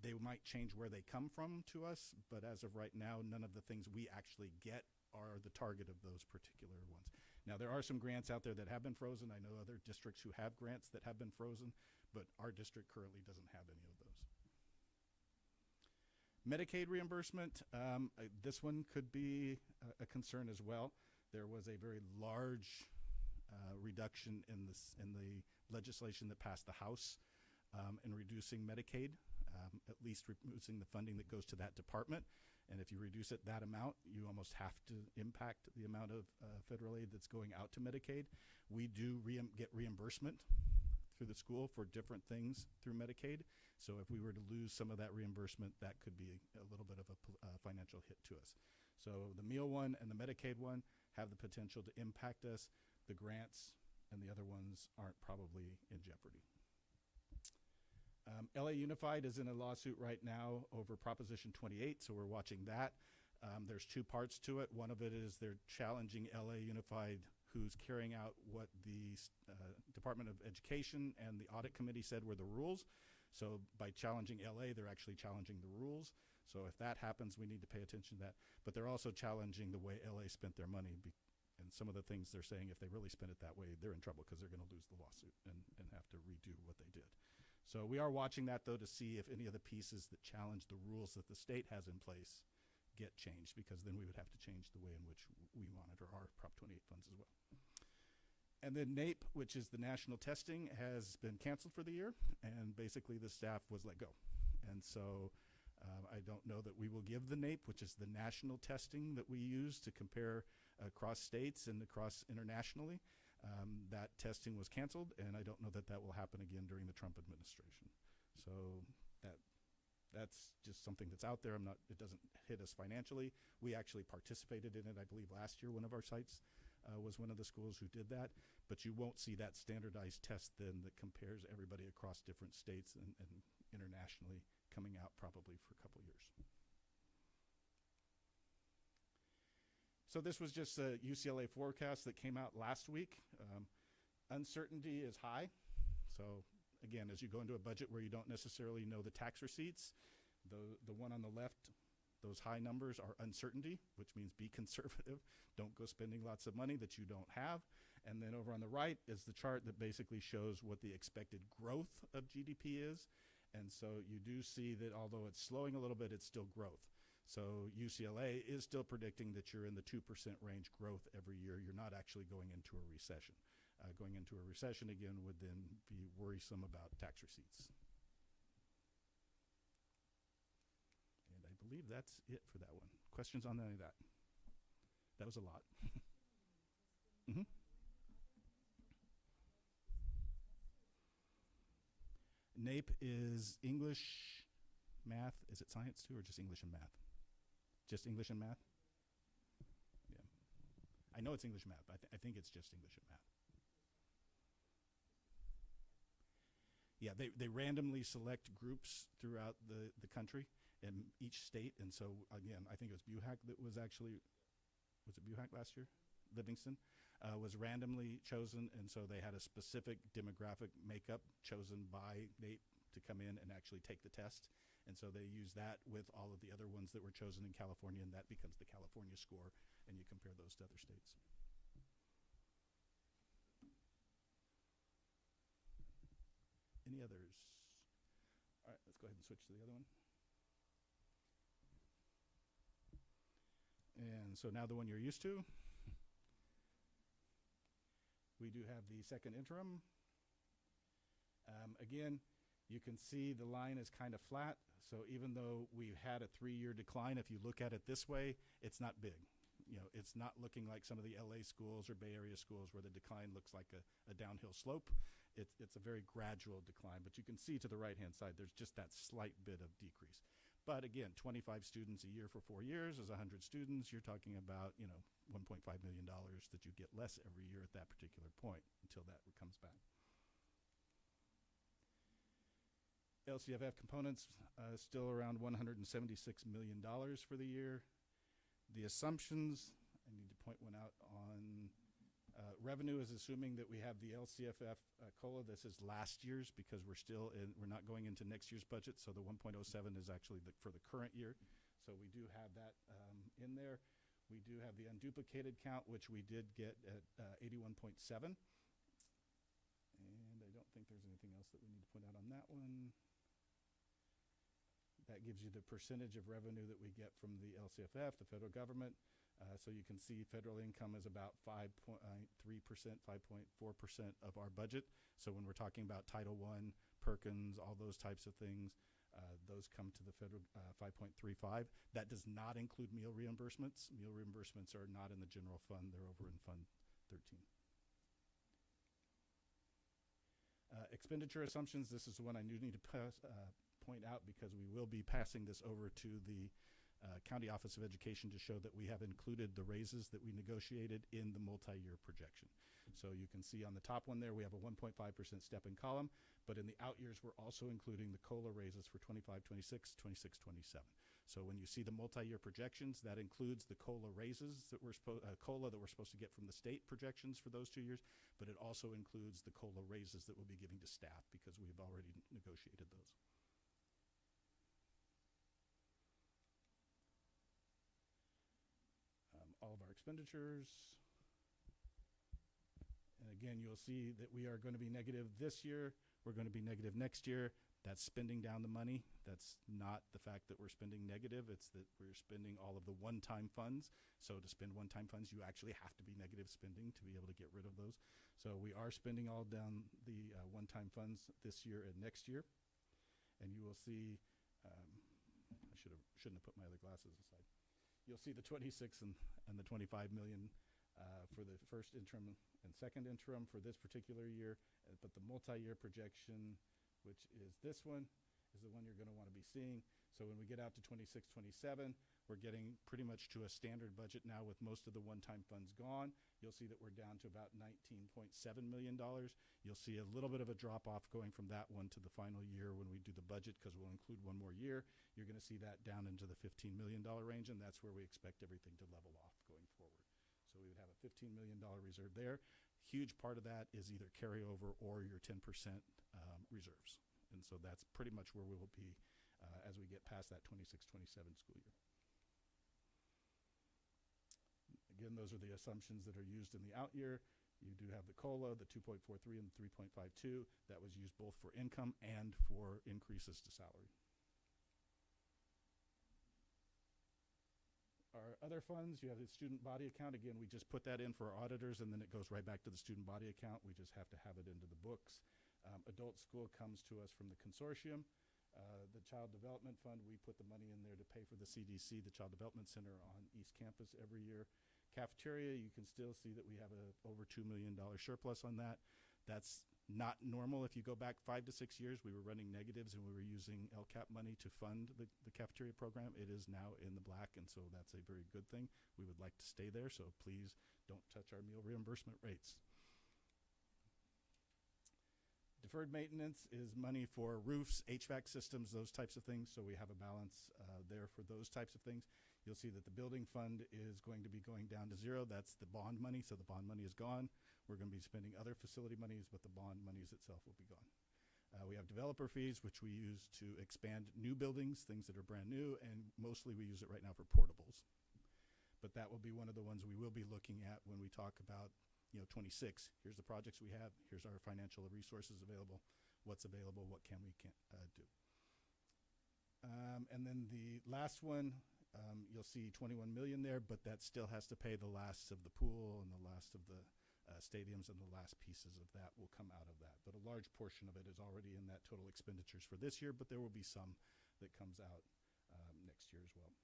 They might change where they come from to us, but as of right now, none of the things we actually get are the target of those particular ones. Now, there are some grants out there that have been frozen. I know other districts who have grants that have been frozen, but our district currently doesn't have any of those. Medicaid reimbursement, this one could be a concern as well. There was a very large reduction in the legislation that passed the House in reducing Medicaid. At least reducing the funding that goes to that department. And if you reduce it that amount, you almost have to impact the amount of federal aid that's going out to Medicaid. We do get reimbursement through the school for different things through Medicaid. So if we were to lose some of that reimbursement, that could be a little bit of a financial hit to us. So the meal one and the Medicaid one have the potential to impact us. The grants and the other ones aren't probably in jeopardy. LA Unified is in a lawsuit right now over Proposition 28, so we're watching that. There's two parts to it. One of it is they're challenging LA Unified, who's carrying out what the Department of Education and the Audit Committee said were the rules. So by challenging LA, they're actually challenging the rules. So if that happens, we need to pay attention to that. But they're also challenging the way LA spent their money. And some of the things they're saying, if they really spend it that way, they're in trouble because they're going to lose the lawsuit and have to redo what they did. So we are watching that, though, to see if any of the pieces that challenge the rules that the state has in place get changed, because then we would have to change the way in which we monitor our Prop 28 funds as well. And then NAEP, which is the national testing, has been canceled for the year, and basically the staff was let go. And so I don't know that we will give the NAEP, which is the national testing that we use to compare across states and across internationally. That testing was canceled, and I don't know that that will happen again during the Trump administration. So that's just something that's out there. It doesn't hit us financially. We actually participated in it, I believe, last year. One of our sites was one of the schools who did that, but you won't see that standardized test then that compares everybody across different states and internationally coming out probably for a couple years. So this was just a UCLA forecast that came out last week. Uncertainty is high. So again, as you go into a budget where you don't necessarily know the tax receipts, the one on the left, those high numbers are uncertainty, which means be conservative. Don't go spending lots of money that you don't have. And then over on the right is the chart that basically shows what the expected growth of GDP is. And so you do see that although it's slowing a little bit, it's still growth. So UCLA is still predicting that you're in the 2% range growth every year. You're not actually going into a recession. Going into a recession again would then be worrisome about tax receipts. And I believe that's it for that one. Questions on any of that? That was a lot. Mm-hmm. NAEP is English, math. Is it science too, or just English and math? Just English and math? Yeah. I know it's English and math, but I think it's just English and math. Yeah, they randomly select groups throughout the country and each state. And so, again, I think it was BUHAC that was actually, was it BUHAC last year? Livingston was randomly chosen, and so they had a specific demographic makeup chosen by NAEP to come in and actually take the test. And so they use that with all of the other ones that were chosen in California, and that becomes the California score, and you compare those to other states. Any others? All right, let's go ahead and switch to the other one. And so now the one you're used to. We do have the second interim. Again, you can see the line is kind of flat. So even though we've had a 3-year decline, if you look at it this way, it's not big. You know, it's not looking like some of the LA schools or Bay Area schools where the decline looks like a downhill slope. It's a very gradual decline, but you can see to the right-hand side, there's just that slight bit of decrease. But again, 25 students a year for 4 years is 100 students. You're talking about, you know, $1.5 million that you get less every year at that particular point until that comes back. LCFF components still around $176 million for the year. The assumptions, I need to point one out on revenue is assuming that we have the LCFF COLA. This is last year's because we're not going into next year's budget. So the 1.07 is actually for the current year. So we do have that in there. We do have the unduplicated count, which we did get at 81.7. And I don't think there's anything else that we need to point out on that one. That gives you the percentage of revenue that we get from the LCFF, the federal government. So you can see federal income is about 5.3%, 5.4% of our budget. So when we're talking about Title I, Perkins, all those types of things, those come to the federal 5.35. That does not include meal reimbursements. Meal reimbursements are not in the general fund. They're over in Fund 13. Expenditure assumptions, this is the one I do need to point out because we will be passing this over to the County Office of Education to show that we have included the raises that we negotiated in the multi-year projection. So you can see on the top one there, we have a 1.5% step in column, but in the out years, we're also including the COLA raises for 25, 26, 26, 27. So when you see the multi-year projections, that includes the COLA raises that we're COLA that we're supposed to get from the state projections for those 2 years, but it also includes the COLA raises that we'll be giving to staff because we've already negotiated those. All of our expenditures. And again, you'll see that we are going to be negative this year. We're going to be negative next year, That's spending down the money. That's not the fact that we're spending negative. It's that we're spending all of the one-time funds. So to spend one-time funds, you actually have to be negative spending to be able to get rid of those. So we are spending all down the one-time funds this year and next year. And you will see, I shouldn't have put my other glasses aside. You'll see the 26 and the 25 million for the first interim and second interim for this particular year. But the multi-year projection, which is this one, is the one you're going to want to be seeing. So when we get out to 26, 27, we're getting pretty much to a standard budget now with most of the one-time funds gone. You'll see that we're down to about $19.7 million. You'll see a little bit of a drop-off going from that one to the final year when we do the budget, because we'll include one more year. You're going to see that down into the $15 million range, and that's where we expect everything to level off going forward. So we would have a $15 million reserve there. Huge part of that is either carryover or your 10% reserves. And so that's pretty much where we will be as we get past that 26-27 school year. Again, those are the assumptions that are used in the out year. You do have the COLA, the 2.43 and the 3.52. That was used both for income and for increases to salary. Our other funds, you have the student body account. Again, we just put that in for our auditors, and then it goes right back to the student body account. We just have to have it into the books. Adult school comes to us from the consortium. The Child Development Fund, we put the money in there to pay for the CDC, the Child Development Center on East Campus every year. Cafeteria, you can still see that we have a over $2 million surplus on that. That's not normal. If you go back 5 to 6 years, we were running negatives and we were using LCAP money to fund the cafeteria program. It is now in the black, and so that's a very good thing. We would like to stay there, so please don't touch our meal reimbursement rates. Deferred maintenance is money for roofs, HVAC systems, those types of things, so we have a balance there for those types of things. You'll see that the building fund is going to be going down to zero. That's the bond money, so the bond money is gone. We're going to be spending other facility monies, but the bond monies itself will be gone. We have developer fees, which we use to expand new buildings, things that are brand new, and mostly we use it right now for portables. But that will be one of the ones we will be looking at when we talk about 26. Here's the projects we have. Here's our financial resources available. What's available? What can we do? And then the last one, you'll see 21 million there, but that still has to pay the last of the pool and the last of the stadiums, and the last pieces of that will come out of that. But a large portion of it is already in that total expenditures for this year, but there will be some that comes out next year as well.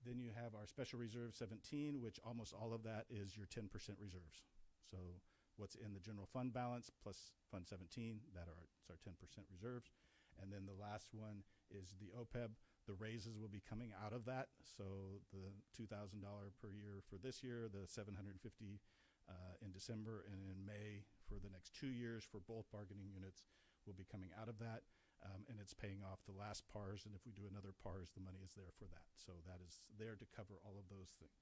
Then you have our special reserve 17, which almost all of that is your 10% reserves. So what's in the general fund balance plus fund 17, that's our 10% reserves. And then the last one is the OPEB. The raises will be coming out of that. So the $2,000 per year for this year, the $750 in December, and in May for the next 2 years for both bargaining units will be coming out of that. And it's paying off the last PARs, and if we do another PARs, the money is there for that. So that is there to cover all of those things.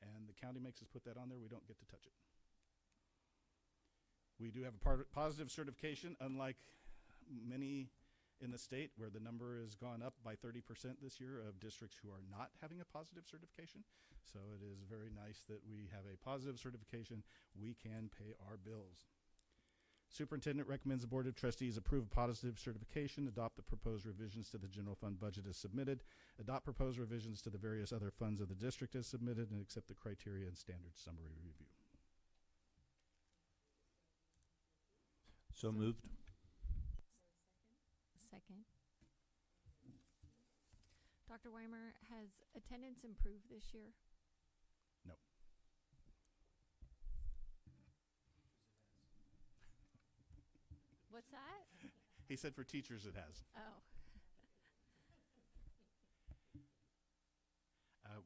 And the county makes us put that on there. We don't get to touch it. We do have a positive certification, unlike many in the state where the number has gone up by 30% this year of districts who are not having a positive certification. So it is very nice that we have a positive certification. We can pay our bills. Superintendent recommends the Board of Trustees approve positive certification, adopt the proposed revisions to the general fund budget as submitted, adopt proposed revisions to the various other funds of the district as submitted, and accept the criteria and standards summary review. So moved. Second. Dr. Weimer, has attendance improved this year? No. What's that? He said for teachers it has. Oh.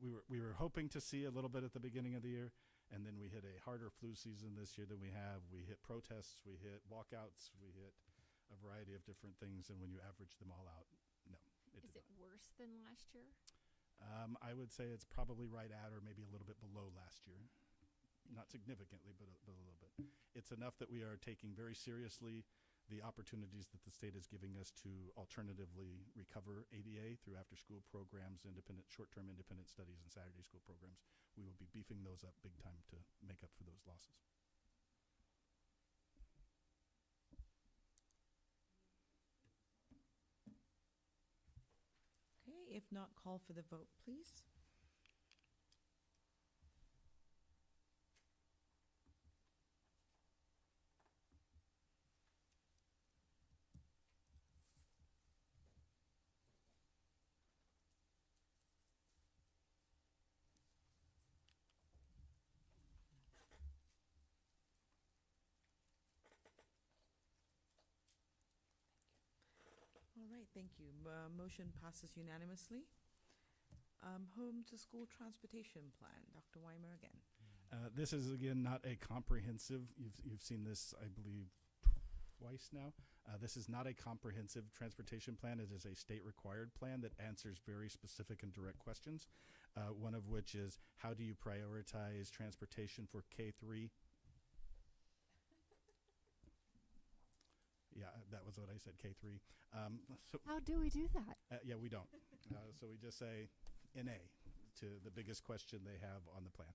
We were hoping to see a little bit at the beginning of the year, and then we hit a harder flu season this year than we have. We hit protests, we hit walkouts, we hit a variety of different things, and when you average them all out, no. Is it worse than last year? I would say it's probably right at or maybe a little bit below last year. Not significantly, but a little bit. It's enough that we are taking very seriously the opportunities that the state is giving us to alternatively recover ADA through after-school programs, short-term independent studies, and Saturday school programs. We will be beefing those up big time to make up for those losses. Okay, if not, call for the vote, please. All right, thank you. Motion passes unanimously. Home to school transportation plan. Dr. Weimer again. This is, again, not a comprehensive, you've seen this, I believe, twice now. This is not a comprehensive transportation plan. It is a state-required plan that answers very specific and direct questions, one of which is, how do you prioritize transportation for K-3? Yeah, that was what I said, K-3. How do we do that? Yeah, we don't. So we just say NA to the biggest question they have on the plan.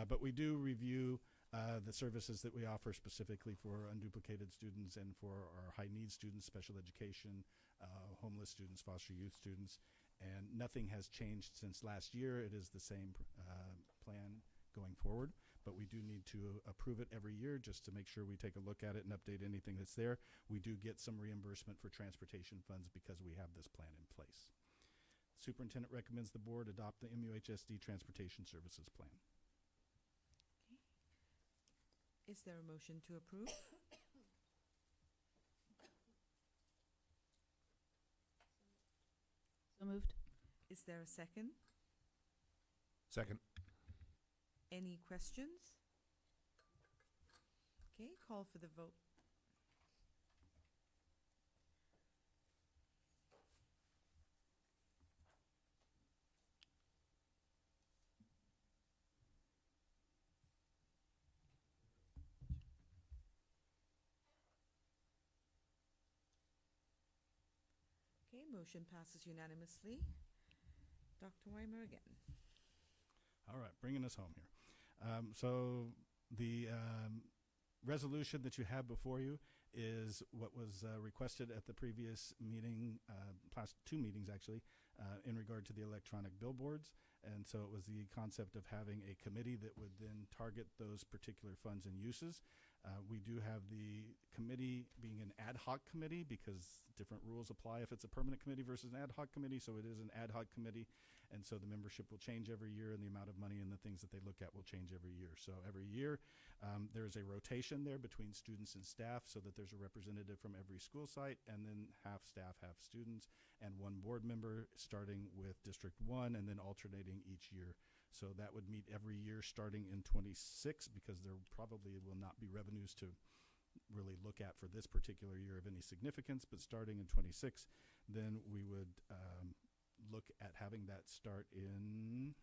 But we do review the services that we offer specifically for unduplicated students and for our high needs students, special education, homeless students, foster youth students. And nothing has changed since last year. It is the same plan going forward, but we do need to approve it every year just to make sure we take a look at it and update anything that's there. We do get some reimbursement for transportation funds because we have this plan in place. Superintendent recommends the board adopt the MUHSD Transportation Services Plan. Is there a motion to approve? So moved. Is there a second? Second. Any questions? Okay, call for the vote. Okay, motion passes unanimously. Dr. Weimer again. All right, bringing us home here. So the resolution that you have before you is what was requested at the previous meeting, past 2 meetings actually, in regard to the electronic billboards. And so it was the concept of having a committee that would then target those particular funds and uses. We do have the committee being an ad hoc committee because different rules apply if it's a permanent committee versus an ad hoc committee. So it is an ad hoc committee. And so the membership will change every year and the amount of money and the things that they look at will change every year. So every year there's a rotation there between students and staff so that there's a representative from every school site, and then half staff, half students, and 1 board member starting with District 1 and then alternating each year. So that would meet every year starting in 26 because there probably will not be revenues to really look at for this particular year of any significance, but starting in 26, then we would look at having that start in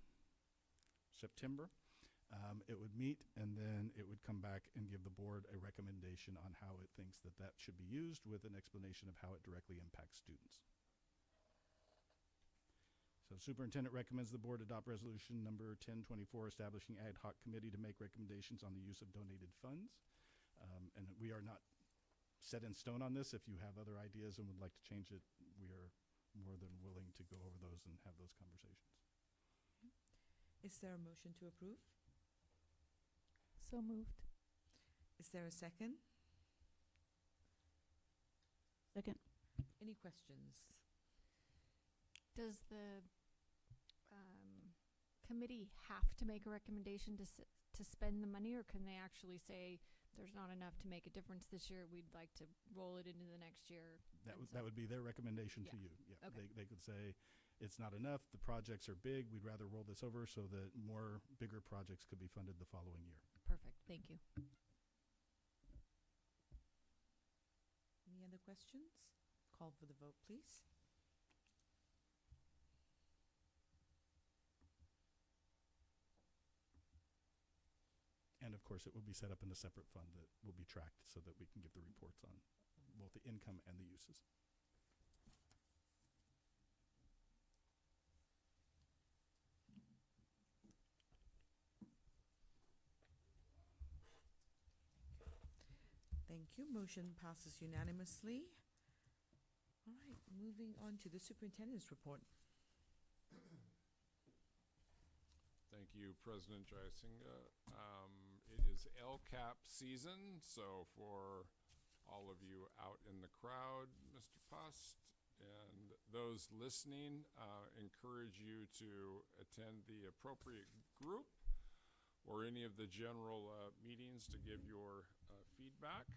September. It would meet, and then it would come back and give the board a recommendation on how it thinks that that should be used with an explanation of how it directly impacts students. So superintendent recommends the board adopt resolution number 1024 establishing ad hoc committee to make recommendations on the use of donated funds. And we are not set in stone on this. If you have other ideas and would like to change it, we are more than willing to go over those and have those conversations. Is there a motion to approve? So moved. Is there a second? Second. Any questions? Does the committee have to make a recommendation to spend the money, or can they actually say there's not enough to make a difference this year, we'd like to roll it into the next year? That would be their recommendation to you. Yeah. Okay. They could say it's not enough, the projects are big, we'd rather roll this over so that more bigger projects could be funded the following year. Perfect. Thank you. Any other questions? Call for the vote, please. And of course, it will be set up in a separate fund that will be tracked so that we can give the reports on both the income and the uses. Thank you. Motion passes unanimously. All right, moving on to the superintendent's report. Thank you, President Jayasinga. It is LCAP season, so for all of you out in the crowd, Mr. Pust, and those listening, encourage you to attend the appropriate group or any of the general meetings to give your feedback.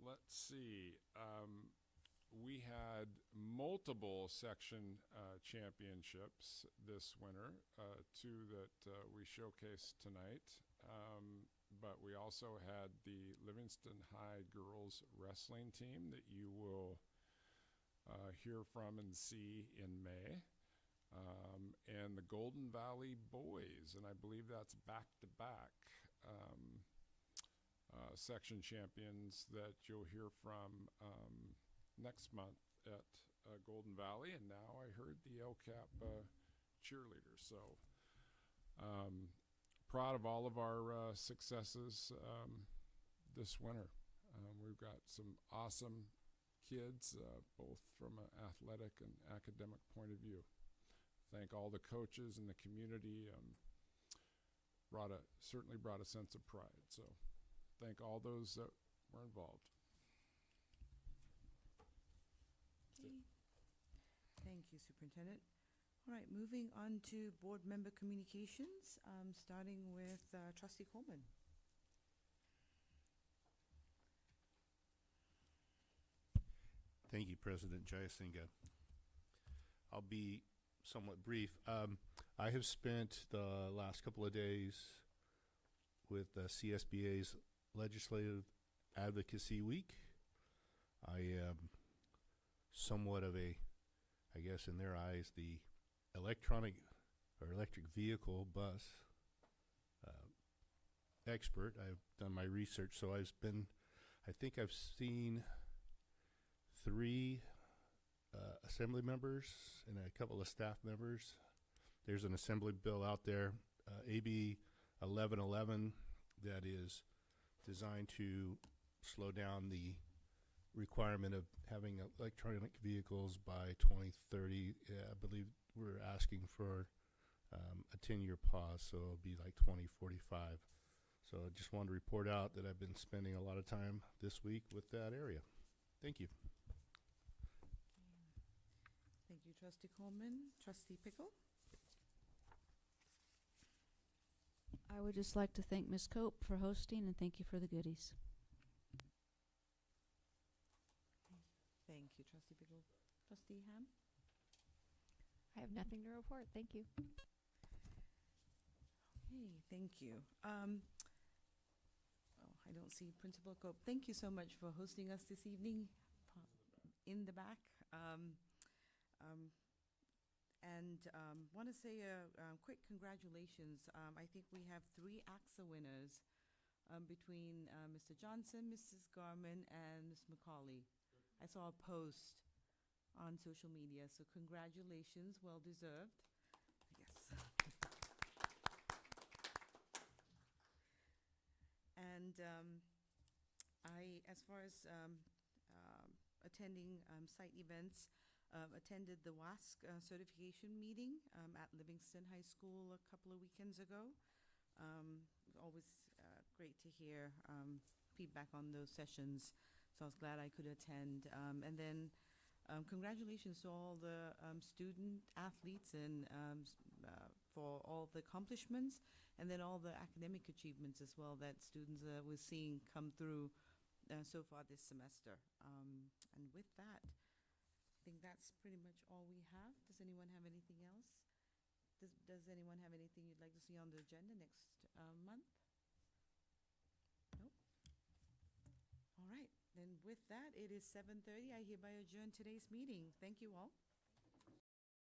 Let's see. We had multiple section championships this winter, two that we showcased tonight. But we also had the Livingston High girls wrestling team that you will hear from and see in May. And the Golden Valley boys, and I believe that's back-to-back section champions that you'll hear from next month at Golden Valley. And now I heard the LCAP cheerleaders. So proud of all of our successes this winter. We've got some awesome kids, both from an athletic and academic point of view. Thank all the coaches in the community. Certainly brought a sense of pride. So thank all those that were involved. Okay. Thank you, Superintendent. All right, moving on to board member communications, starting with Trustee Coleman. Thank you, President Jayasinga. I'll be somewhat brief. I have spent the last couple of days with CSBA's Legislative Advocacy Week. I am somewhat of a, I guess in their eyes, the electric vehicle bus expert. I've done my research, so I think I've seen 3 assembly members and a couple of staff members. There's an assembly bill out there, AB 1111, that is designed to slow down the requirement of having electronic vehicles by 2030. I believe we're asking for a 10-year pause, so it'll be like 2045. So I just wanted to report out that I've been spending a lot of time this week with that area. Thank you. Thank you, Trustee Coleman. Trustee Pickle? I would just like to thank Ms. Cope for hosting and thank you for the goodies. Thank you, Trustee Pickle. Trustee Ham? I have nothing to report. Thank you. Okay, thank you. I don't see Principal Cope. Thank you so much for hosting us this evening in the back. Want to say a quick congratulations. I think we have 3 AXA winners between Mr. Johnson, Mrs. Garman, and Ms. McCauley. I saw a post on social media, so congratulations, well deserved. Yes. And as far as attending site events, attended the WASC certification meeting at Livingston High School a couple of weekends ago. Always great to hear feedback on those sessions, so I was glad I could attend. And then congratulations to all the student athletes and for all the accomplishments, and then all the academic achievements as well that students were seeing come through so far this semester. And with that, I think that's pretty much all we have. Does anyone have anything else? Does anyone have anything you'd like to see on the agenda next month? Nope. All right. Then with that, it is 7:30. I hereby adjourn today's meeting. Thank you all.